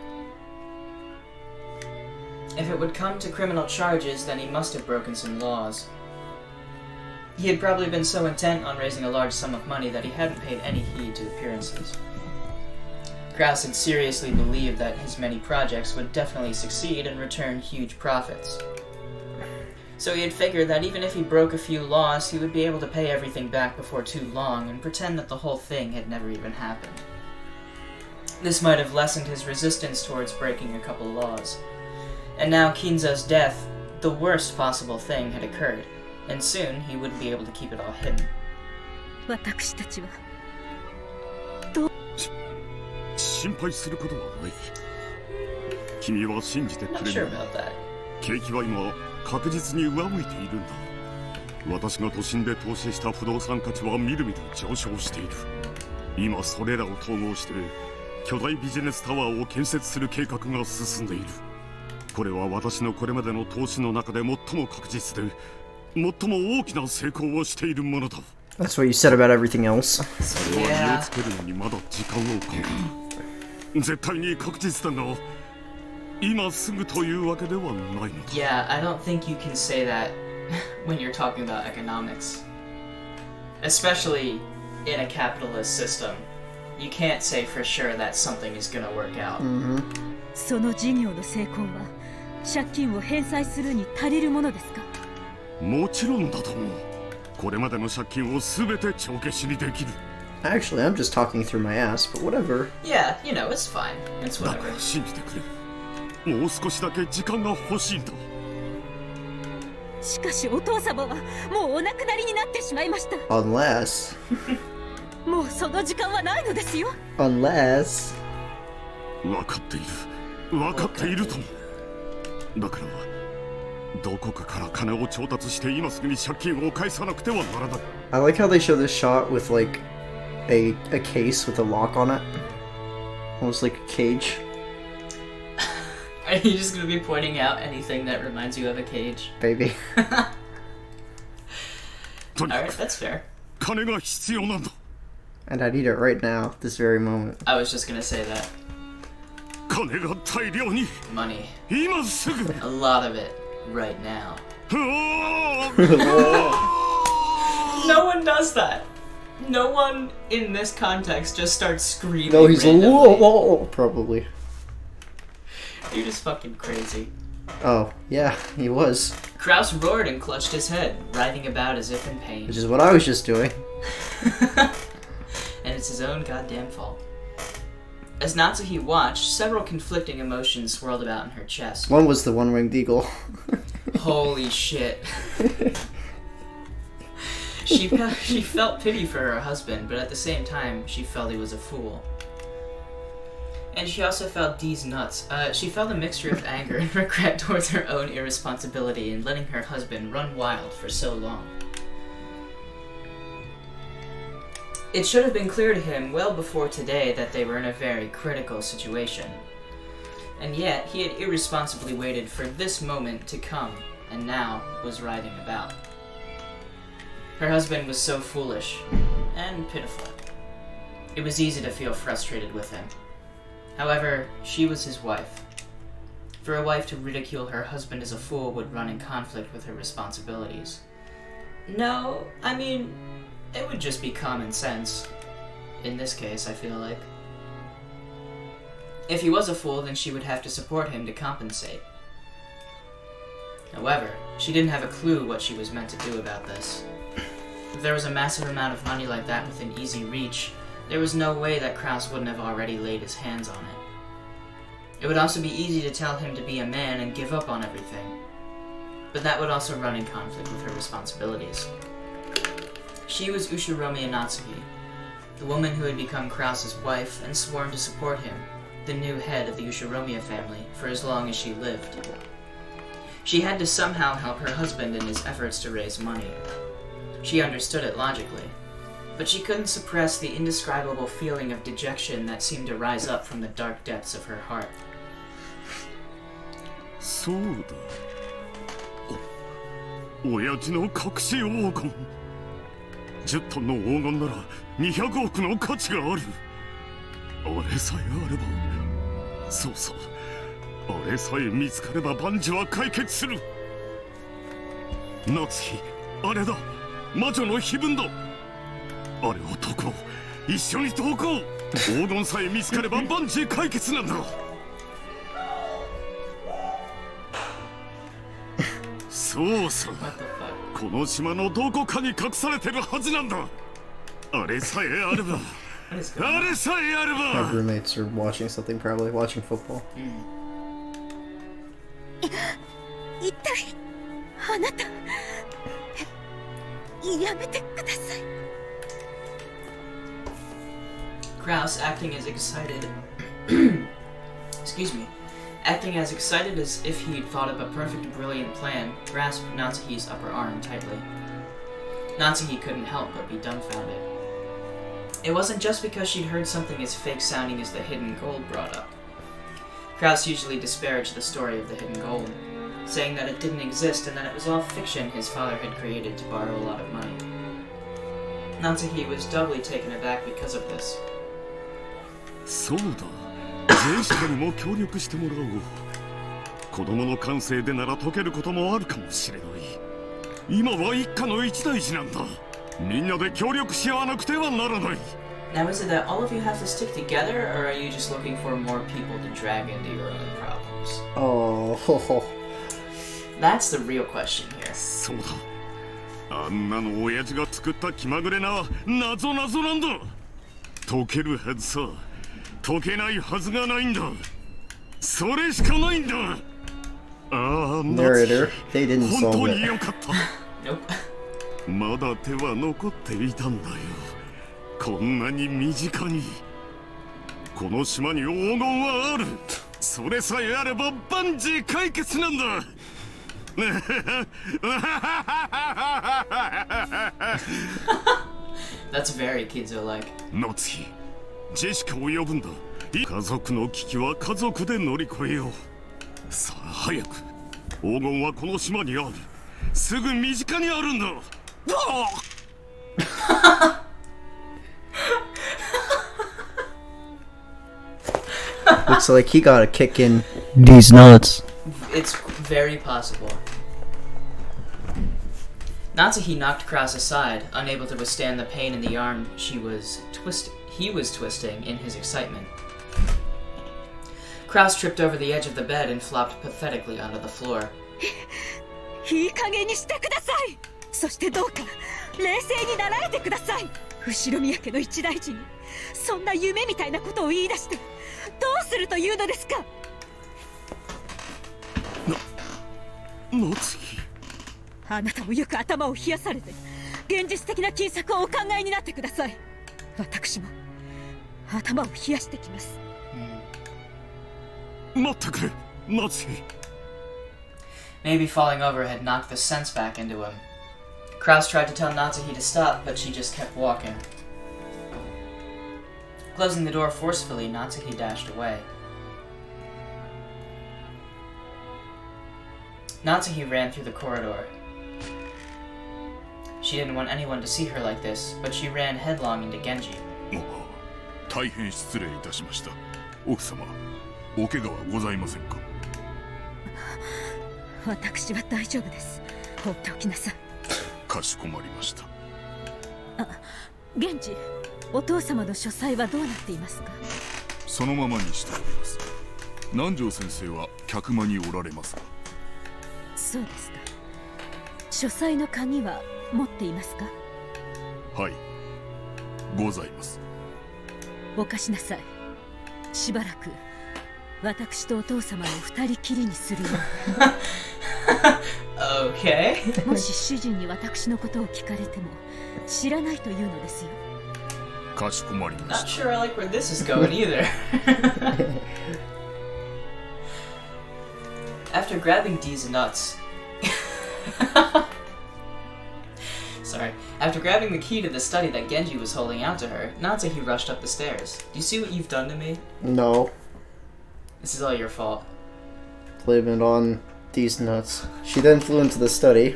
If it would come to criminal charges, then he must have broken some laws. He had probably been so intent on raising a large sum of money that he hadn't paid any heed to appearances. Kraus had seriously believed that his many projects would definitely succeed and return huge profits. So he had figured that even if he broke a few laws, he would be able to pay everything back before too long and pretend that the whole thing had never even happened. This might have lessened his resistance towards breaking a couple laws. And now Kinza's death, the worst possible thing, had occurred, and soon he wouldn't be able to keep it all hidden. 私たちは心配することはない。君は信じて I'm く not れ sure る。 about that. 景気は今確実に上向いているんだ。私が都心で投資した不動産価値はみるみる上昇している。今それらを統合して巨大ビジネスタワーを建設する計画が進んでいる。これは私のこれまでの投資の中で最も確実で最も大きな成功をしているものだ。 That's what you said about everything else. それは身をつけるのにまだ時間をかける。絶対に確実だが今すぐというわけではないのだ。 Yeah, I don't think you can say that when you're talking about economics. Especially in a capitalist system. You can't say for sure that something is gonna work out. その事業の成功は借金を返済するに足りるものですか？もちろんだと思う。これまでの借金をすべて帳消しにできる。 Actually, I'm just talking through my ass, but whatever. Yeah, you know, it's fine. It's だ whatever. から信じてくれ。もう少しだけ時間が欲しいんだ。しかしお父様はもうお亡くなりになってしまいました。 Unless... もうその時間はないのですよ。 Unless... 分かっている。分かっているとも。だからどこかから金を調達して今すぐに借金を返さなくてはならない。 I like how they show this shot with, like, a case with a lock on it. Almost like a cage. Are you just gonna be pointing out anything that reminds you of a cage? Baby. とにか Alright, く that's fair. 金が必要なんだ。 And I need it right now, this very moment. I was just gonna say that. 金が大量に Money. 今すぐ。 A lot of it. Right now. うわー No one does that. No one in this context just starts screaming. No, he's randomly. whoa, probably. You're just fucking crazy. Oh, yeah, he was. Kraus roared and clutched his head, writhing about as if in pain. Which is what I was just doing. And it's his own goddamn fault. As Natsuhi watched, several conflicting emotions swirled about in her chest. One was the one-winged eagle. Holy shit. She felt pity for her husband, but at the same time, she felt he was a fool. And she also felt Dee's nuts. She felt a mixture of anger and regret towards her own irresponsibility in letting her husband run wild for so long. It should have been clear to him well before today that they were in a very critical situation. And yet, he had irresponsibly waited for this moment to come, and now was writhing about. Her husband was so foolish, and pitiful. It was easy to feel frustrated with him. However, she was his wife. For a wife to ridicule her husband as a fool would run in conflict with her responsibilities. No, I mean, it would just be common sense. In this case, I feel like. If he was a fool, then she would have to support him to compensate. However, she didn't have a clue what she was meant to do about this. If there was a massive amount of money like that within easy reach, there was no way that Kraus wouldn't have already laid his hands on it. It would also be easy to tell him to be a man and give up on everything. But that would also run in conflict with her responsibilities. She was Ushiromiya Natsuki, the woman who had become Kraus's wife and sworn to support him, the new head of the Ushiromiya family, for as long as she lived. She had to somehow help her husband in his efforts to raise money. She understood it logically, but she couldn't suppress the indescribable feeling of dejection that seemed to rise up from the dark depths of her heart. そうだ。親父の隠し黄金。10トンの黄金なら200億の価値がある。あれさえあれば。そうそう。あれさえ見つかれば万事は解決する。夏日、あれだ。魔女の碑文だ。あれを解こう。一緒に解こう。黄金さえ見つかれば万事解決なんだ。そうさ。この島のどこかに隠されてるはずなんだ。あれさえあれば。あれさえあれば。 My roommates are watching something, probably watching football. 一体あなたやめてください。 Kraus, acting as excited acting as excited as if he'd thought of a perfect, brilliant plan, grasped Natsuki's upper arm tightly. Natsuki couldn't help but be dumbfounded. It wasn't just because she'd heard something as fake-sounding as the hidden gold brought up. Kraus usually disparaged the story of the hidden gold, saying that it didn't exist and that it was all fiction his father had created to borrow a lot of money. Natsuki was doubly taken aback because of this. そうだ。ジェシカにも協力してもらおう。子供の感性でなら解けることもあるかもしれない。今は一家の一大事なんだ。みんなで協力し合わなくてはならない。 Now, is it that all of you have to stick together, or are you just looking for more people to drag into your own problems? Oh, That's the real question here. そうだ。あんなの親父が作った気まぐれな謎なんだ。解けるはずさ。解けないはずがないんだ。それしかないんだ。ああ、narrator, they didn't 本 solve 当に it. よかった。 Nope. まだ手は残っていたんだよ。こんなに身近に。この島に黄金はある。それさえあれば万事解決なんだ。That's very Kidzo-like. 夏日、ジェシカを呼ぶんだ。家族の危機は家族で乗り越えよう。さあ早く。黄金はこの島にある。すぐ身近にあるんだ。Looks like he got a kick in these nuts. It's very possible. Natsuki knocked Kraus aside, unable to withstand the pain in the arm he was twisting in his excitement. Kraus tripped over the edge of the bed and flopped pathetically onto the floor. いい加減にしてください。そしてどうか冷静になられてください。後宮家の一大事にそんな夢みたいなことを言い出してどうするというのですか。夏日。あなたもよく頭を冷やされて現実的な金策をお考えになってください。私も頭を冷やしてきます。待ってくれ、夏日。 Maybe falling over had knocked the sense back into him. Kraus tried to tell Natsuki to stop, but she just kept walking. Closing the door forcefully, Natsuki dashed away. Natsuki ran through the corridor. She didn't want anyone to see her like this, but she ran headlong into Genji. 大変失礼いたしました。奥様、お怪我はございませんか？私は大丈夫です。放っておきなさい。かしこまりました。源氏、お父様の書斎はどうなっていますか？そのままにしております。南條先生は客間におられますか？そうですか。書斎の鍵は持っていますか？はい、ございます。お貸しなさい。しばらく私とお父様を二人きりにするよう。Okay. もし主人に私のことを聞かれても知らないというのですよ。かしこまりました。 Not sure I like where this is going either. After grabbing Dee's nuts... Sorry. After grabbing the key to the study that Genji was holding out to her, Natsuki rushed up the stairs. Do you see what you've done to me? No. This is all your fault. Blame it on these nuts. She then flew into the study.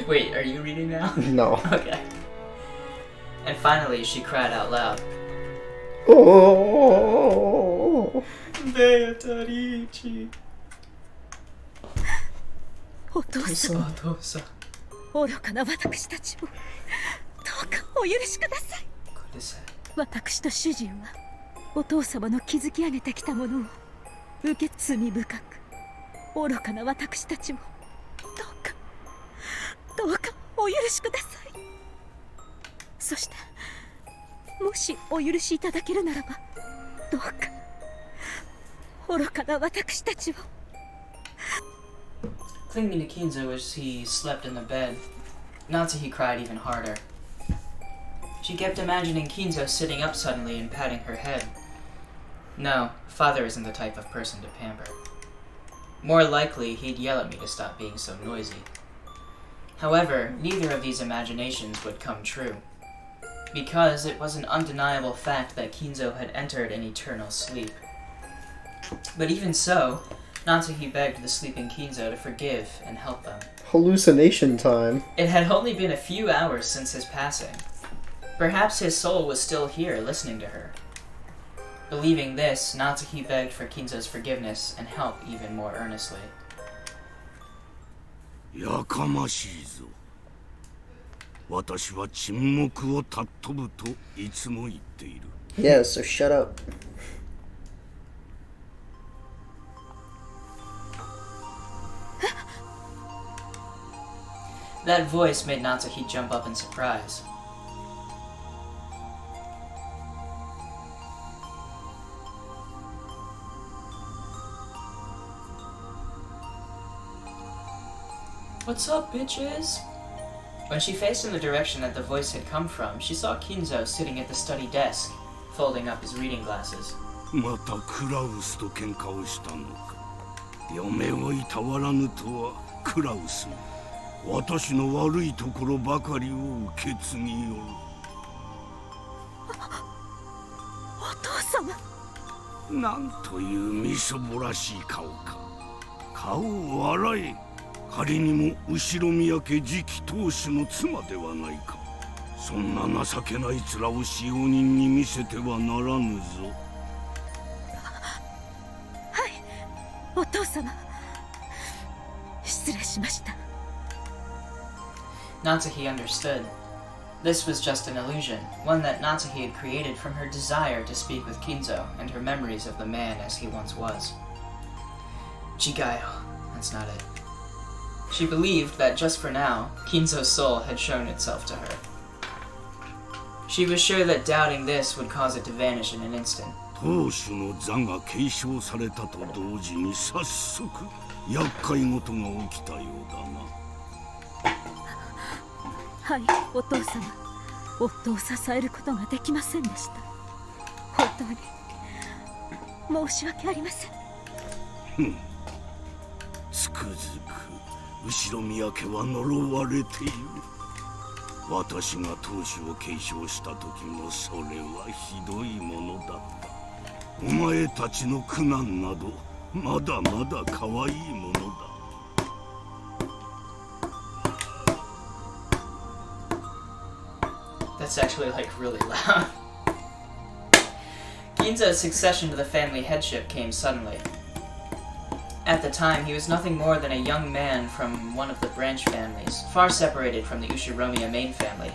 Wait, are you reading now? No. Okay. And finally, she cried out loud. Oh. Beatrice. お父様、愚かな私たちをどうかお許しください。私と主人はお父様の築き上げてきたものを受け罪深く、愚かな私たちをどうかお許しください。そしてもしお許しいただけるならば、どうか愚かな私たちを。Clinging to Kinzo as he slept in the bed, Natsuki cried even harder. She kept imagining Kinzo sitting up suddenly and patting her head. No, father isn't the type of person to pamper. More likely, he'd yell at me to stop being so noisy. However, neither of these imaginations would come true, because it was an undeniable fact that Kinzo had entered an eternal sleep. But even so, Natsuki begged the sleeping Kinzo to forgive and help them. Hallucination time. It had only been a few hours since his passing. Perhaps his soul was still here, listening to her. Believing this, Natsuki begged for Kinzo's forgiveness and help even more earnestly. やかましいぞ。私は沈黙を尊ぶといつも言っている。Yeah, so shut up. That voice made Natsuki jump up in surprise. What's up, bitches? When she faced in the direction that the voice had come from, she saw Kinzo sitting at the study desk, folding up his reading glasses. またクラウスと喧嘩をしたのか。嫁をいたわらぬとはクラウスも私の悪いところばかりを受け継ぎよう。お父様。なんというみそぼらしい顔か。顔を洗え。仮にも後ろ宮家次期当主の妻ではないか。そんな情けない面を使用人に見せてはならぬぞ。はい、お父様。失礼しました。Natsuki understood. This was just an illusion, one that Natsuki had created from her desire to speak with Kinzo and her memories of the man as he once was. Jigayo, that's not it. She believed that just for now, Kinzo's soul had shown itself to her. She was sure that doubting this would cause it to vanish in an instant. 当主の座が継承されたと同時に早速厄介事が起きたようだな。はい、お父様。夫を支えることができませんでした。本当に申し訳ありません。つくづく後ろ宮家は呪われている。私が当主を継承した時もそれはひどいものだった。お前たちの苦難などまだまだ可愛いものだ。That's actually like really loud. Ginzo's succession to the family headship came suddenly. At the time, he was nothing more than a young man from one of the branch families, far separated from the Ushiromiya main family.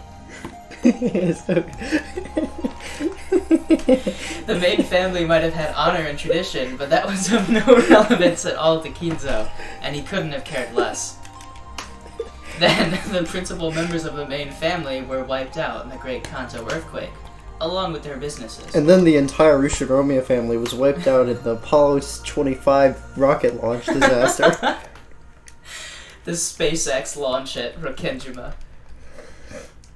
The main family might have had honor and tradition, but that was of no relevance at all to Kinzo, and he couldn't have cared less. Then, the principal members of the main family were wiped out in the Great Kanto earthquake, along with their businesses. And then the entire Ushiromiya family was wiped out in the Apollo 25 rocket launch disaster. The SpaceX launch at Rokkenjima.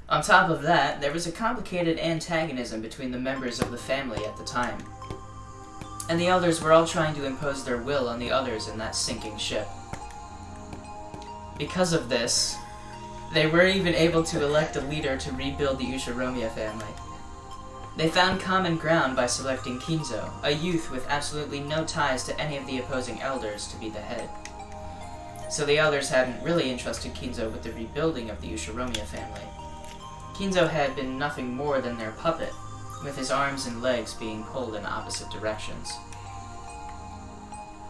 On top of that, there was a complicated antagonism between the members of the family at the time. And the elders were all trying to impose their will on the others in that sinking ship. Because of this, they were even able to elect a leader to rebuild the Ushiromiya family. They found common ground by selecting Kinzo, a youth with absolutely no ties to any of the opposing elders, to be the head. So the elders hadn't really entrusted Kinzo with the rebuilding of the Ushiromiya family. Kinzo had been nothing more than their puppet, with his arms and legs being pulled in opposite directions.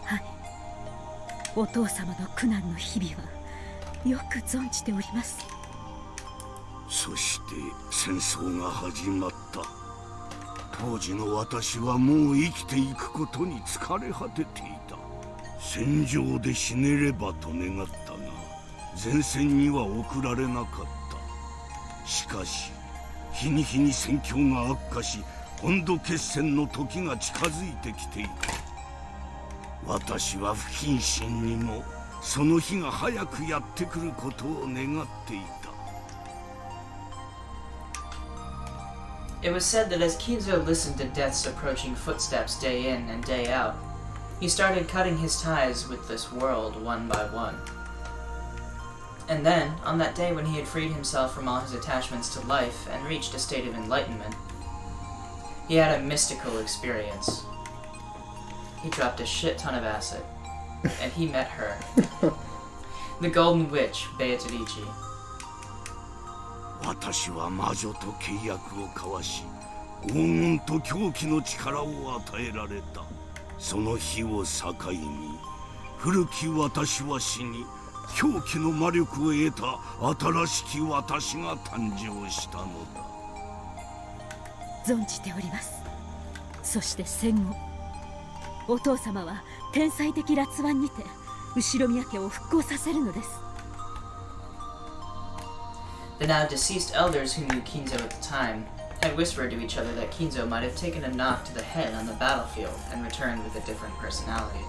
はい、お父様の苦難の日々はよく存じております。そして戦争が始まった。当時の私はもう生きていくことに疲れ果てていた。戦場で死ねればと願ったが、前線には送られなかった。しかし日に日に戦況が悪化し、本土決戦の時が近づいてきていた。私は不謹慎にもその日が早くやってくることを願っていた。It was said that as Kinzo listened to Death's approaching footsteps day in and day out, he started cutting his ties with this world one by one. And then, on that day when he had freed himself from all his attachments to life and reached a state of enlightenment, he had a mystical experience. He dropped a shit ton of acid, and he met her. The Golden Witch, Beatrice. 私は魔女と契約を交わし、黄金と狂気の力を与えられた。その日を境に、古き私は死に、狂気の魔力を得た新しき私が誕生したのだ。存じております。そして戦後、お父様は天才的辣腕にて後宮家を復興させるのです。The now deceased elders who knew Kinzo at the time had whispered to each other that Kinzo might have taken a knock to the head on the battlefield and returned with a different personality.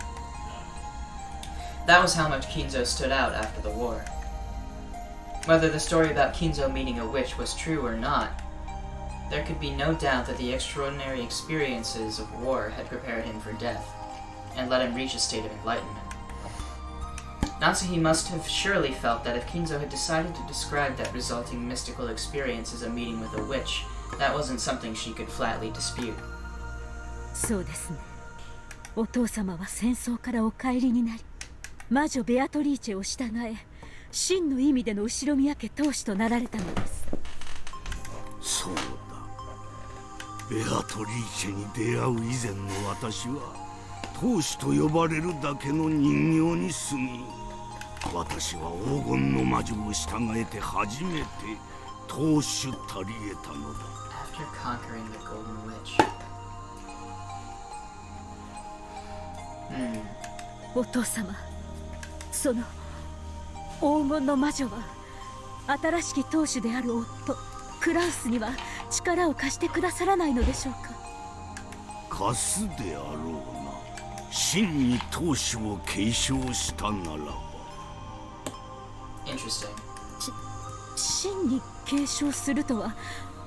That was how much Kinzo stood out after the war. Whether the story about Kinzo meeting a witch was true or not, there could be no doubt that the extraordinary experiences of war had prepared him for death, and let him reach a state of enlightenment. Natsuhi must have surely felt that if Kinzo had decided to describe that resulting mystical experience as a meeting with a witch, that wasn't something she could flatly dispute. そうですね。お父様は戦争からお帰りになり、魔女ベアトリーチェを従え、真の意味での後宮家当主となられたのです。そうだ。ベアトリーチェに出会う以前の私は、当主と呼ばれるだけの人形に過ぎ、私は黄金の魔女を従えて初めて当主たり得たのだ。After conquering the Golden Witch. お父様、その黄金の魔女は新しき当主である夫クラウスには力を貸してくださらないのでしょうか。貸すであろうな。真に当主を継承したならば。Interesting. 真に継承するとは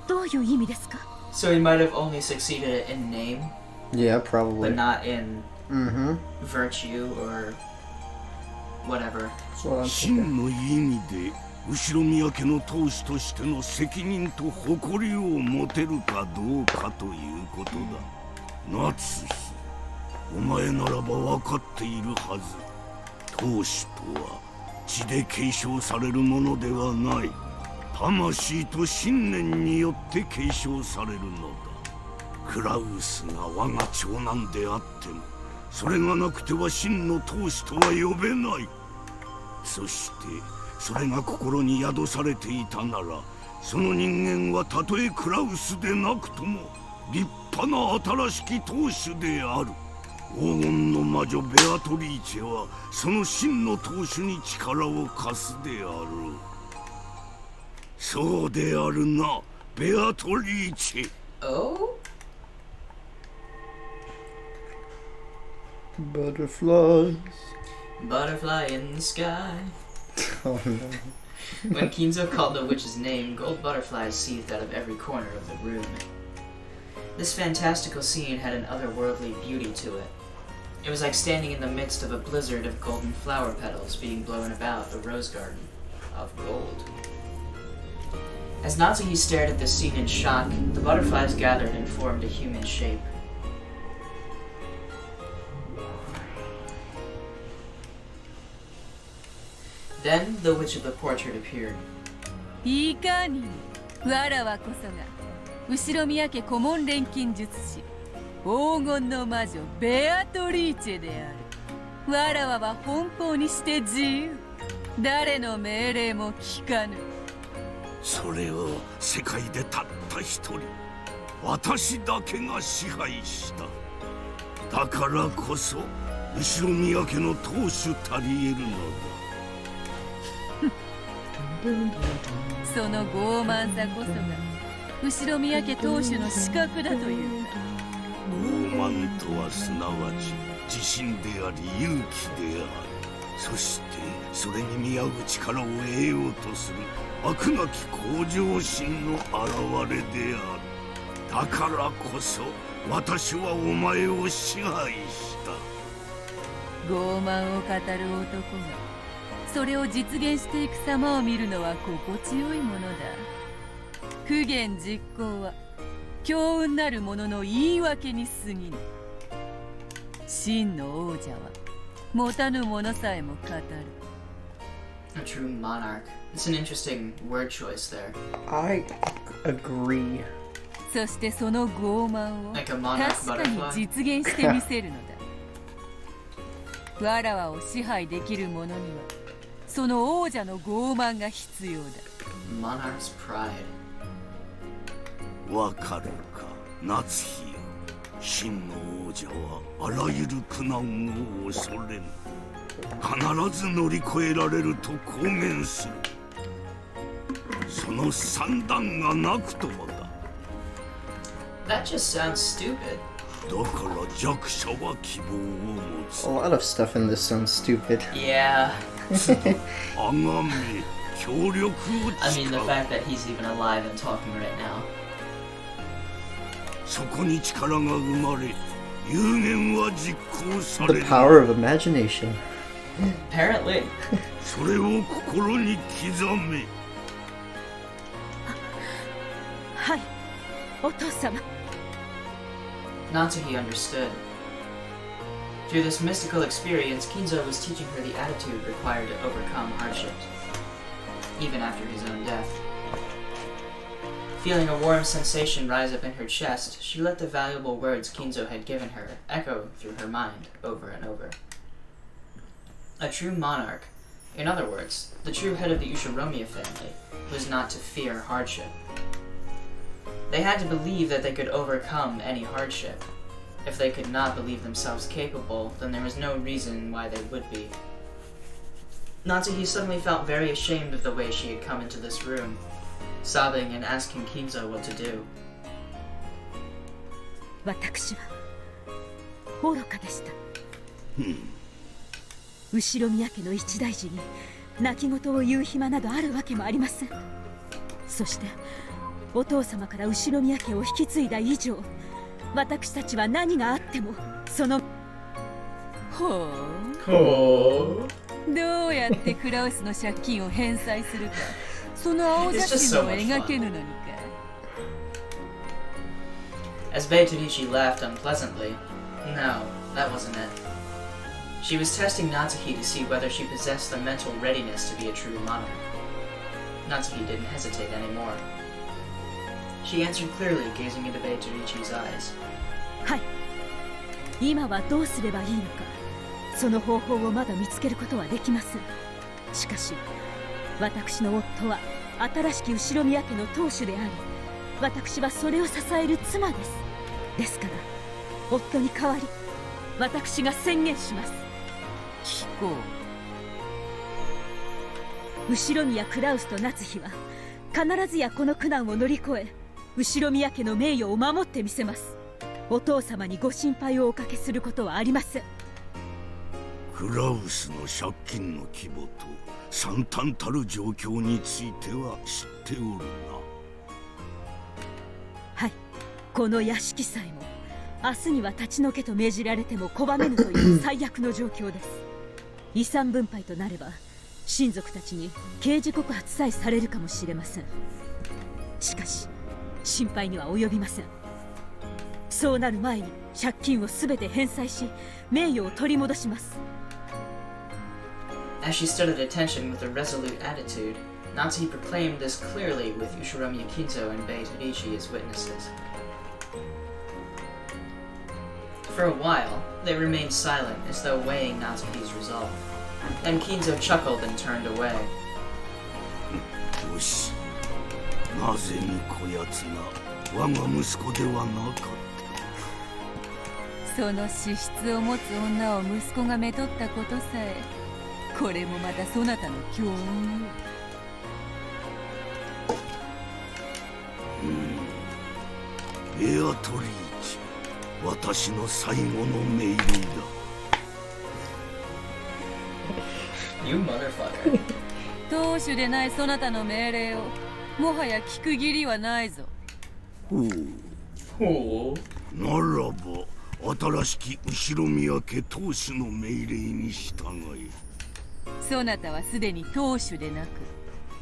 どういう意味ですか？ So he might have only succeeded in name, Yeah, probably. but not in Mm-hmm. virtue or whatever. That's what I'm thinking. 真の意味で後宮家の当主としての責任と誇りを持てるかどうかということだ。夏日、お前ならば分かっているはず。当主とは血で継承されるものではない。魂と信念によって継承されるのだ。クラウスが我が長男であっても、それがなくては真の当主とは呼べない。そしてそれが心に宿されていたなら、その人間はたとえクラウスでなくとも立派な新しき当主である。黄金の魔女ベアトリーチェはその真の当主に力を貸すである。そうであるな、ベアトリーチェ。Oh? Butterflies. Butterfly in the sky. Oh no. When Kinzo called the witch's name, gold butterflies seethed out of every corner of the room. This fantastical scene had an otherworldly beauty to it. It was like standing in the midst of a blizzard of golden flower petals being blown about a rose garden of gold. As Natsuhi stared at this scene in shock, the butterflies gathered and formed a human shape. Then the witch of the portrait appeared. いかにわらわこそが後宮家顧問錬金術師黄金の魔女ベアトリーチェである。わらわは奔放にして自由、誰の命令も聞かぬ。それを世界でたった一人、私だけが支配した。だからこそ後宮家の当主たり得るのだ。その傲慢さこそが後宮家当主の資格だというか。傲慢とはすなわち自信であり勇気である。そしてそれに見合う力を得ようとする悪なき向上心の表れである。だからこそ私はお前を支配した。傲慢を語る男がそれを実現していく様を見るのは心地よいものだ。不言実行は強運なる者の言い訳に過ぎぬ。真の王者は持たぬ者さえも語る。 A true monarch. It's an interesting word choice there. I agree. そしてその傲慢を Like a monarch 確かに butterfly. 実現してみせるのだ。わらわを支配できる者にはその王者の傲慢が必要だ。 Monarch's pride. わかるか、夏日よ。真の王者はあらゆる苦難を恐れぬ。必ず乗り越えられると公言する。その算段がなくともだ。That just sounds stupid. だから弱者は希望を持 A つ。 lot of stuff in this sounds stupid. Yeah. あがめ、協力を I 誓 mean, う。 the fact that he's even alive and talking right now. そこに力が生まれ、有言は実行さ The れる。 power of imagination. Apparently. それを心に刻め。はい、お父様。Natsuhi understood. Through this mystical experience, Kinzo was teaching her the attitude required to overcome hardships, even after his own death. Feeling a warm sensation rise up in her chest, she let the valuable words Kinzo had given her echo through her mind over and over. A true monarch, in other words, the true head of the Ushiromiya family, was not to fear hardship. They had to believe that they could overcome any hardship. If they could not believe themselves capable, then there was no reason why they would be. Natsuhi suddenly felt very ashamed of the way she had come into this room, sobbing and asking Kinzo what to do. 私は愚かでした。後宮家の一大事に泣き言を言う暇などあるわけもありません。そしてお父様から後宮家を引き継いだ以上、私たちは何があってもそのOh. どうやってクラウスの借金を返済するか、その青写真を描けぬのにか。As Beatrice laughed unpleasantly, no, that wasn't it. She was testing Natsuki to see whether she possessed the mental readiness to be a true monarch. Natsuki didn't hesitate anymore. She answered clearly, gazing into Beatrice's eyes. はい。今はどうすればいいのか、その方法をまだ見つけることはできません。しかし、私の夫は新しき後ろ宮家の当主であり、私はそれを支える妻です。ですから、夫に代わり、私が宣言します。聞こう。後宮クラウスと夏日は、必ずやこの苦難を乗り越え、後宮家の名誉を守ってみせます。お父様にご心配をおかけすることはありません。クラウスの借金の規模と惨憺たる状況については知っておるな。はい、この屋敷さえも明日には立ち退けと命じられても拒めぬという最悪の状況です。遺産分配となれば親族たちに刑事告発さえされるかもしれません。しかし心配には及びません。そうなる前に借金を全て返済し名誉を取り戻します。As she stood at attention with a resolute attitude, Natsuki proclaimed this clearly with Ushiromiya Kinzo and Beatrice as witnesses. For a while, they remained silent as though weighing Natsuki's resolve. Then Kinzo chuckled and turned away. よし、なぜにこやつが我が息子ではなかった。その資質を持つ女を息子がめとったことさえ、これもまたそなたの強運よ。ベアトリーチ、私の最後の命令だ。You motherfucker. 当主でないそなたの命令をもはや聞く義理はないぞ。ほう。Oh. ならば新しき後宮家当主の命令に従え。そなたはすでに当主でなく、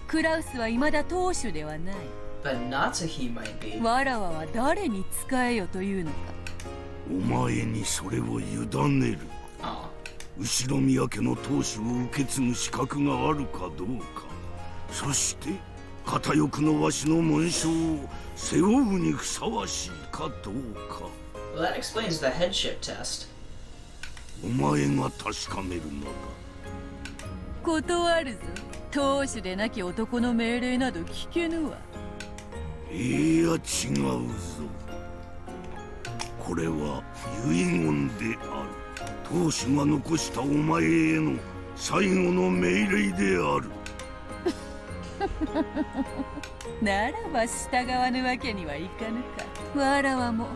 クラウスは未だ当主ではない。But Natsuki might be. わらわは誰に仕えよというのか。お前にそれを委ねる。Oh. 後宮家の当主を受け継ぐ資格があるかどうか、そして片翼のわしの紋章を背負うにふさわしいかどうか。Well, that explains the headship test. お前が確かめるのだ。断るぞ。当主でなき男の命令など聞けぬわ。いや違うぞ。これは遺言である。当主が残したお前への最後の命令である。ならば従わぬわけにはいかぬか。わらわも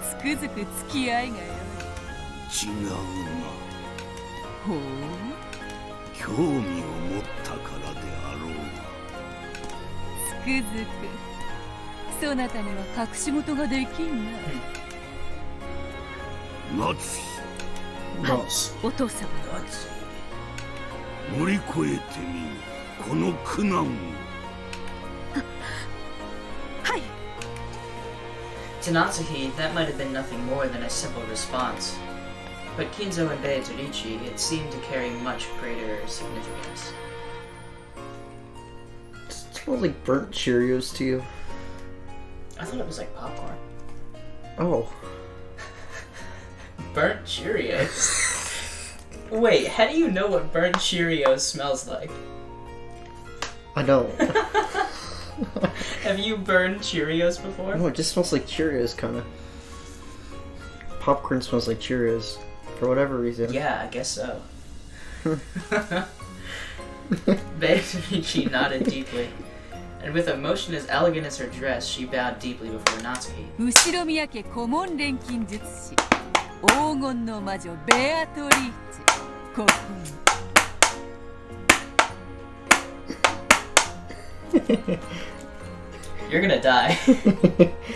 つくづく付き合いがよ違うな。ほう。興味を持ったからであろう。つくづくそなたには隠し事ができんな。夏日、お父様。乗り越えてみよこの苦難を。はい。To Natsuki, that might have been nothing more than a simple response. But Kinzo and Beatrice, it seemed to carry much greater significance. It smells like burnt Cheerios to you. I thought it was like popcorn. Oh. Burnt Cheerios? Wait, how do you know what burnt Cheerios smells like? I know. Have you burned Cheerios before? No, it just smells like Cheerios, kind of. Popcorn smells like Cheerios, for whatever reason. Yeah, I guess so. Beatrice nodded deeply, and with a motion as elegant as her dress, she bowed deeply before Natsuki. 後宮家顧問錬金術師、黄金の魔女ベアトリーチ、ここに。You're gonna die,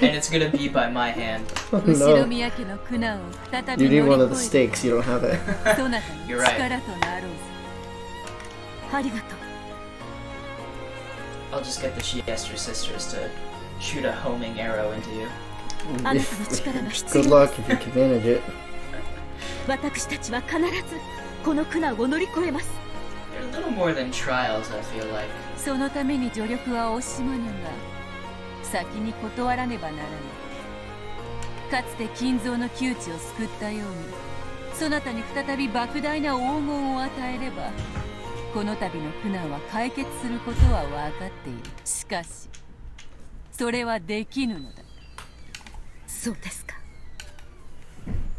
and it's gonna be by my hand. Oh, 後 no. 宮家の苦難を再 You び need 乗 one り of the 越え stakes, you don't have it. そなたの力となろうぞ。ありがとう。 I'll just get the Shiester sisters to shoot a homing arrow into you. あなたの力が必要 Good で luck す。 if you can manage it. 私たちは必ずこの苦難を乗り越えます。 They're a little more than trials, I feel like. そのために助力は惜しまぬが、先に断らねばならない。かつて金蔵の窮地を救ったように、そなたに再び莫大な黄金を与えれば、この度の苦難は解決することは分かっている。しかしそれはできぬのだ。そうですか。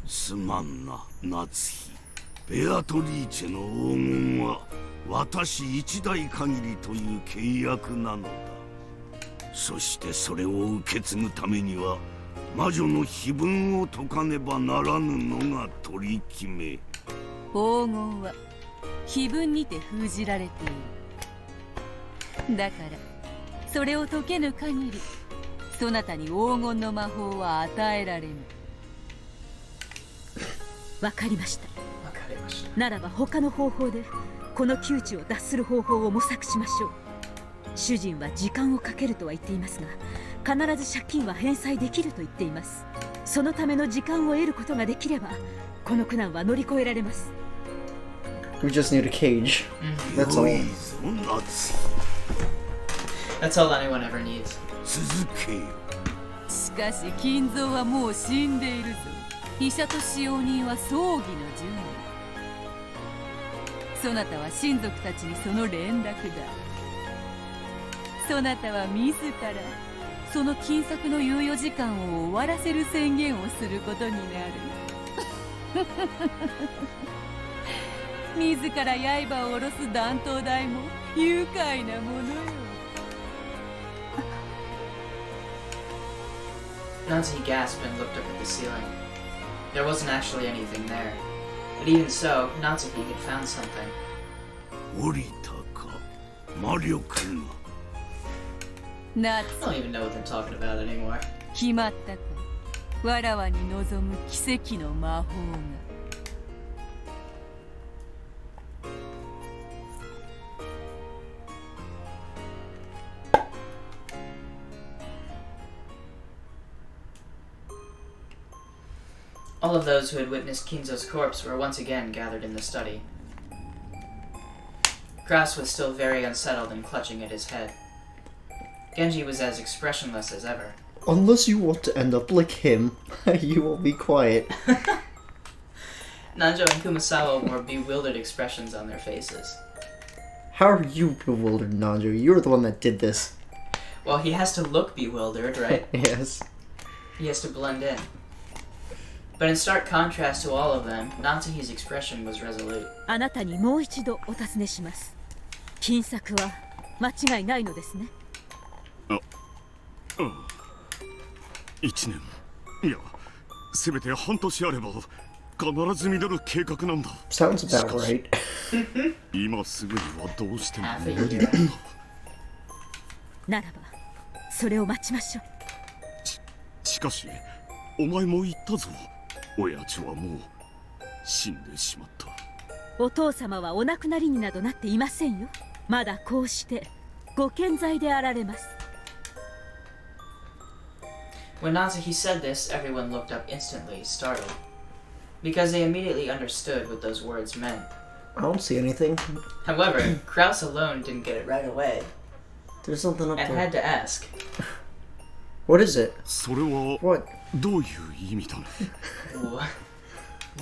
すまんな、夏日。ベアトリーチェの黄金は私一代限りという契約なのだ。そしてそれを受け継ぐためには魔女の碑文を解かねばならぬのが取り決め。黄金は碑文にて封じられている。だからそれを解けぬ限り、そなたに黄金の魔法は与えられぬ。わかりました。ならば他の方法でこの窮地を脱する方法を模索しましょう。主人は時間をかけるとは言っていますが、必ず借金は返済できると言っています。そのための時間を得ることができれば、この苦難は乗り越えられます。 We just need a cage. That's 良 all. いぞ、夏日。 That's all anyone ever needs. 続けよ。しかし金蔵はもう死んでいるぞ。医者と使用人は葬儀の準備。そなたは親族たちにその連絡だ。そなたは自らその金策の猶予時間を終わらせる宣言をすることになる。自ら刃を下ろす断頭台も愉快なものよ。 Nazi gasped and looked up at the ceiling. There wasn't actually anything there. But even so, Natsuki had found something. 降りたか、魔力が。夏 I don't even know what they're talking about anymore. 決まったか。わらわに望む奇跡の魔法が。 All of those who had witnessed Kinzo's corpse were once again gathered in the study. Grass was still very unsettled and clutching at his head. Genji was as expressionless as ever. Unless you want to end up like him, you will be quiet. Nanjo and Kumasawa wore bewildered expressions on their faces. How are you bewildered, Nanjo? You're the one that did this. Well, he has to look bewildered, right? Yes. He has to blend in. But in stark contrast to all of them, Natsuhi's expression was resolute. あなたにもう一度お尋ねします。金策は間違いないのですね。1年、いや、せめて半年あれば必ず実る計画なんだ。 Sounds about right. 今すぐにはどうしても Half a 無理なんだ。 year. ならばそれを待ちましょう。しかし、お前も言ったぞ。親父はもう死んでしまった。お父様はお亡くなりになどなっていませんよ。まだこうしてご健在であられます。 When Natsuhi said this, everyone looked up instantly, startled. Because they immediately understood what those words meant. I don't see anything. However, Krause alone didn't get it right away, There's something up and there. had to ask. What is it? それは What? どういう意味だね。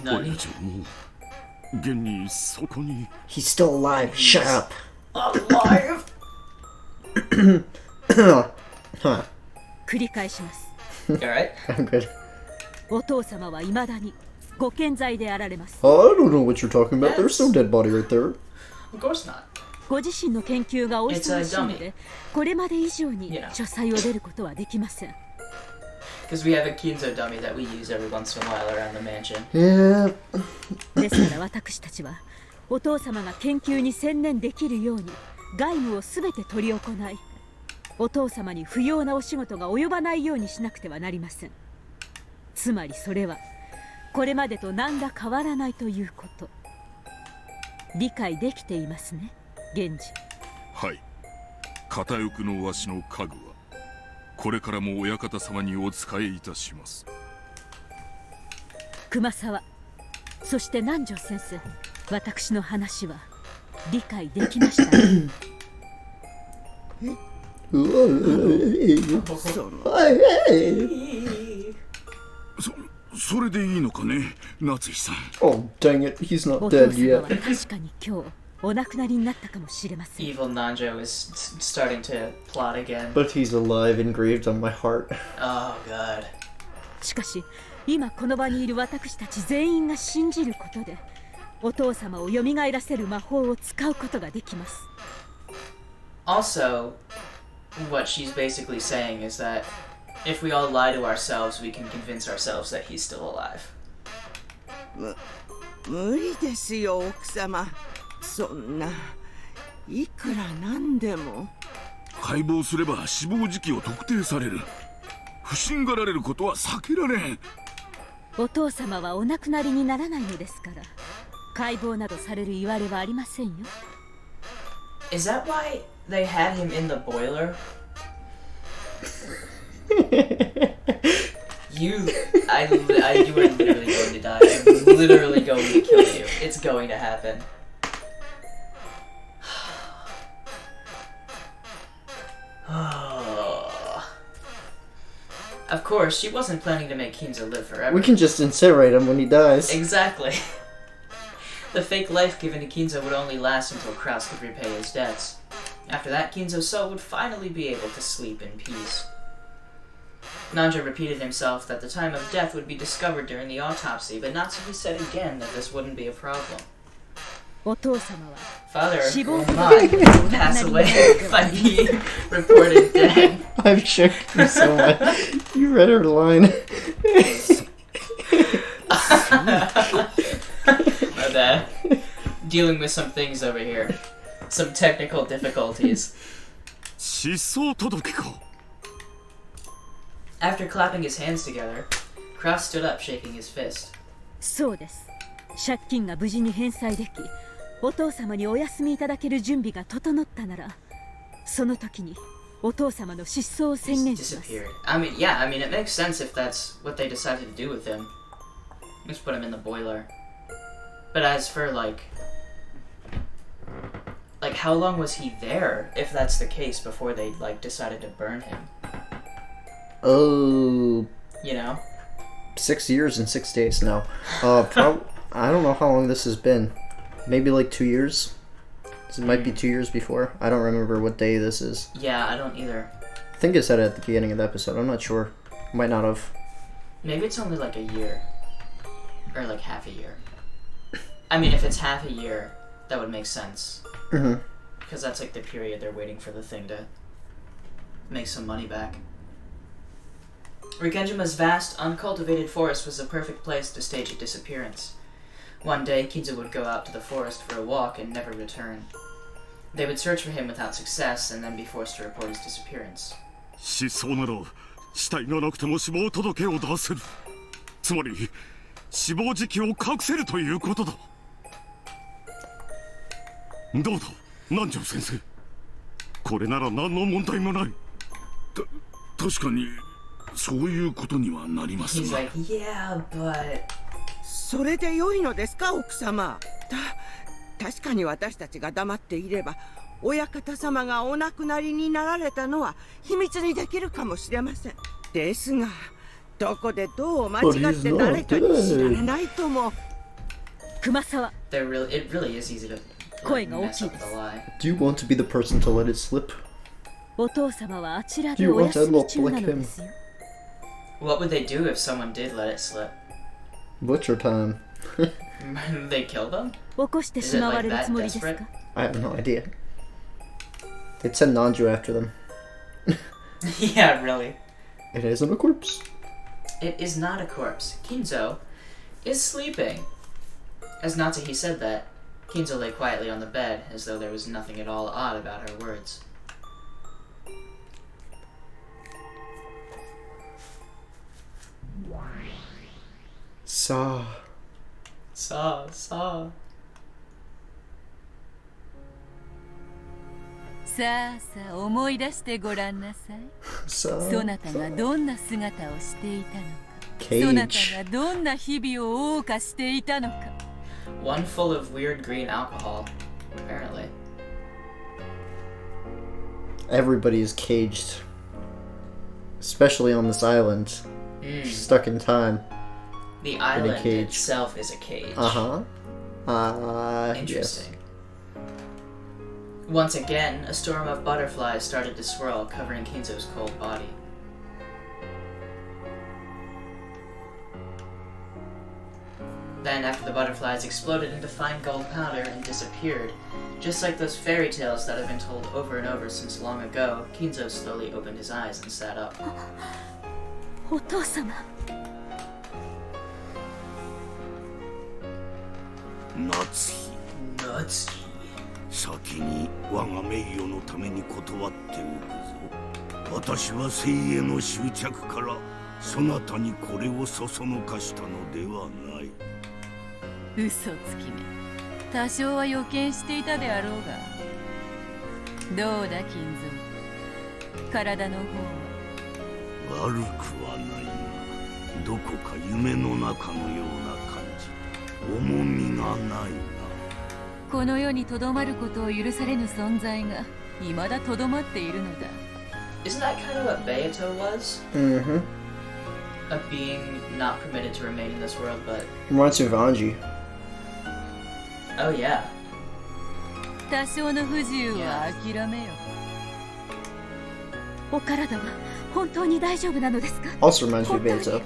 Nani? 親父はもう現にそこに。 He's still alive. Shut up. Alive! Huh. 繰り返します。 Alright. I'm good. お父様は未だにご健在であられます。 I don't know what you're talking about. There's no dead body right there. Of course not. ご自身の研究がお忙しいので、これまで以上に Yeah. 書斎を出ることはできません。 Because we have a Kinzo dummy that we use every once in a while around the mansion. Yeah. ですから私たちはお父様が研究に専念できるように外務をすべて執り行い、お父様に不要なお仕事が及ばないようにしなくてはなりません。つまりそれはこれまでと何ら変わらないということ。理解できていますね、源氏。はい。片翼のわしの家具はこれからも親方様にお仕えいたします。熊沢、そして南條先生、私の話は理解できましたね。それでいいのかね、夏井さん。Oh, dang it, he's not お父 dead 様は yet. 確かに今日お亡くなりになったかもしれません。 Evil Nanjo is starting to plot again. But he's alive, engraved on my heart. Oh god. しかし今この場にいる私たち全員が信じることでお父様を蘇らせる魔法を使うことができます。 Also, what she's basically saying is that if we all lie to ourselves, we can convince ourselves that he's still alive. 無理ですよ、奥様。そんないくらなんでも。解剖すれば死亡時期を特定される。不審がられることは避けられん。お父様はお亡くなりにならないのですから解剖などされる言われはありませんよ。 Is that why they had him in the boiler? You are literally going to die. I'm literally going to kill you. It's going to happen. Of course, she wasn't planning to make Kinzo live forever. We can just incinerate him when he dies. Exactly. The fake life given to Kinzo would only last until Kraus could repay his debts. After that, Kinzo's soul would finally be able to sleep in peace. Nanjo repeated himself that the time of death would be discovered during the autopsy, but Natsuki said again that this wouldn't be a problem. お父様は Father 死亡 will not pass away by being reported dead. I'm shook you so much. You read her line. My bad. Dealing with some things over here. Some technical difficulties. 失踪届か。 After clapping his hands together, Kraus stood up, shaking his fist. そうです。借金が無事に返済できお父様にお休みいただける準備が整ったならその時にお父様の失踪を He's 宣言します。 disappeared. I mean, yeah, I mean, it makes sense if that's what they decided to do with him. Just put him in the boiler. But as for, like, how long was he there, if that's the case, before they, like, decided to burn him? Oh, You know? 6 years and 6 days now. I don't know how long this has been. Maybe like 2 years? It might be 2 years before. I don't remember what day this is. Yeah, I don't either. I think I said it at the beginning of the episode. I'm not sure. Might not have. Maybe it's only, like, a year. Or, like, half a year. I mean, if it's half a year, that would make sense. Mm-hmm. Because that's, like, the period they're waiting for the thing to make some money back. Rikenjima's vast, uncultivated forest was the perfect place to stage a disappearance. One day, Kinzo would go out to the forest for a walk and never return. They would search for him without success and then be forced to report his disappearance. 失踪なら死体がなくても死亡届を出せる。つまり死亡時期を隠せるということだ。どうだ、南條先生。これなら何の問題もない。確かにそういうことにはなります He's が。 like, yeah, but... それで良いのですか、奥様。確かに私たちが黙っていれば親方様がお亡くなりになられたのは秘密にできるかもしれません。ですがどこでどう間違って誰かに知られないとも。熊沢、 it really is easy to Going mess up okay. with a lie. Do you want to be the person to let it slip? お父様はあちらでお休み中なのですよ。 What would they do if someone did let it slip? Butcher time. They kill them? 起こしてしまわれるつもりですか。 I have no idea. They'd send Nanju after them. Yeah, really. It isn't a corpse. It is not a corpse. Kinzo is sleeping. As Natsuhi said that, Kinzo lay quietly on the bed, as though there was nothing at all odd about her words. Saw. Saw. さあさあ思い出してごらんなさい。 So, そなたがどんな姿をしていたのか、そなた Cage. がどんな日々を謳歌していたのか。 One full of weird green alcohol, apparently. Everybody is caged. Especially on this island. Stuck in time. The island cage. itself is a cage. Uh-huh. Yes. Interesting. Once again, a storm of butterflies started to swirl, covering Kinzo's cold body. Then, after the butterflies exploded into fine gold powder and disappeared, just like those fairy tales that have been told over and over since long ago, Kinzo slowly opened his eyes and sat up. お父様。夏日 Nuts. 先に我が名誉のために断っておくぞ。私は生への執着からそなたにこれをそそのかしたのではない。嘘つきめ、多少は予見していたであろうが。どうだ金蔵、体の方は。悪くはないが、どこか夢の中のような感じ、重みがないな。この世にとどまることを許されぬ存在が未だとどまっているのだ。 Isn't that kind of what Beato was? Mm-hmm. A being not permitted to remain in this world, but... Reminds me of Anji. Oh yeah. 多少の不自由は諦めよ。お体は本当に大丈夫なのですか？ Also reminds me of 本当に Beto.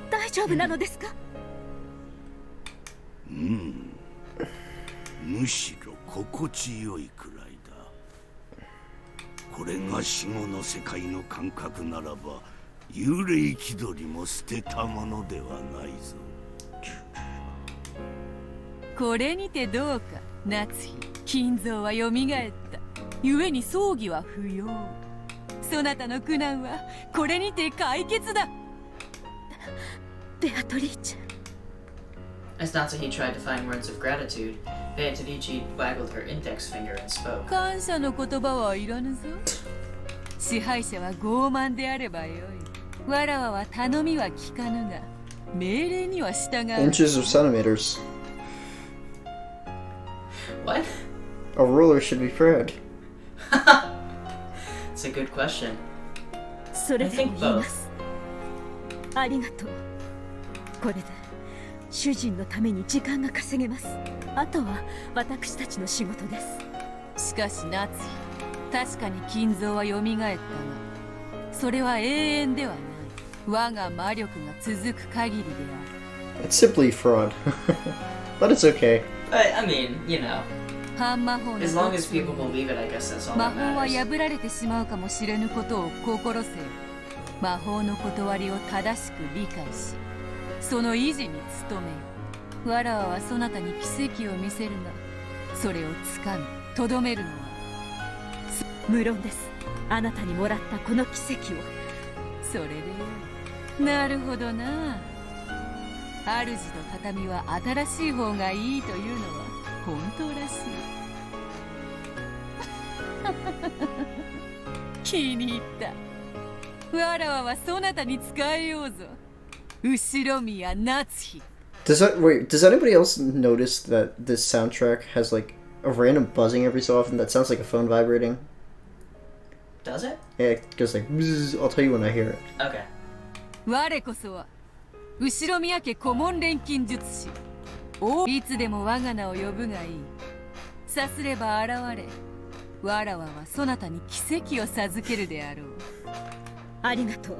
大丈夫なのですか？むしろ心地よいくらいだ。これが死後の世界の感覚ならば、幽霊気取りも捨てたものではないぞ。これにてどうか、夏日、金蔵はよみがえった。故に葬儀は不要。そなたの苦難はこれにて解決だ。ベアトリーチェ。 As Natsuhi tried to find words of gratitude, Beatrice waggled her index finger and spoke. 感謝の言葉はいらぬぞ。支配者は傲慢であればよい。わらわは頼みは聞かぬが、命令には従う。 Inches of centimeters. What? A ruler should be proud. It's a good question. それでも言います。ありがとう。これで主人のために時間が稼げます。あとは私たちの仕事です。しかし夏日、確かに金蔵はよみがえったが、それは永遠ではない。我が魔力が続く限りである。 It's simply fraud. But it's okay. But, I mean, you know. 半魔法の As long as people believe it, I guess that's all 魔 that 法は matters. 破られてしまうかもしれぬことを心せよ。魔法の断りを正しく理解し、その維持に努めよ。わらわはそなたに奇跡を見せるが、それをつかみとどめるのは無論です。あなたにもらったこの奇跡を。それでよい。なるほどな。主と畳は新しい方がいいというのは本当らしい。気に入った。わらわはそなたに仕えようぞ。後ろ宮夏日。 Does anybody else notice that this soundtrack has like a random buzzing every so often that sounds like a phone vibrating? Does it? Yeah, it goes like bzzz. I'll tell you when I hear it. Okay. 我こそは後ろ宮家顧問錬金術師。いつでも我が名を呼ぶがいい。さすれば現れ、わらわはそなたに奇跡を授けるであろう。ありがとう。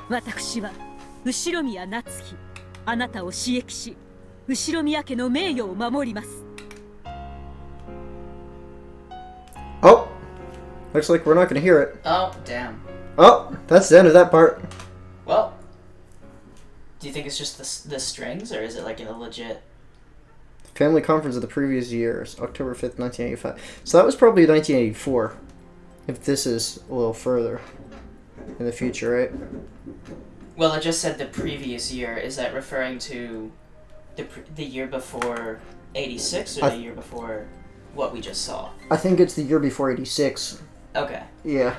私は後ろ宮夏日。あなたを刺激し、後ろ宮家の名誉を守ります。 Oh, looks like we're not gonna hear it. Oh, damn. Oh, that's the end of that part. Well, do you think it's just the strings, or is it like in a legit... Family conference of the previous years, October 5th, 1985. So that was probably 1984. If this is a little further in the future, right? Well, it just said the previous year. Is that referring to the year before 86 or the year before... what we just saw. I think it's the year before 86. Okay. Yeah.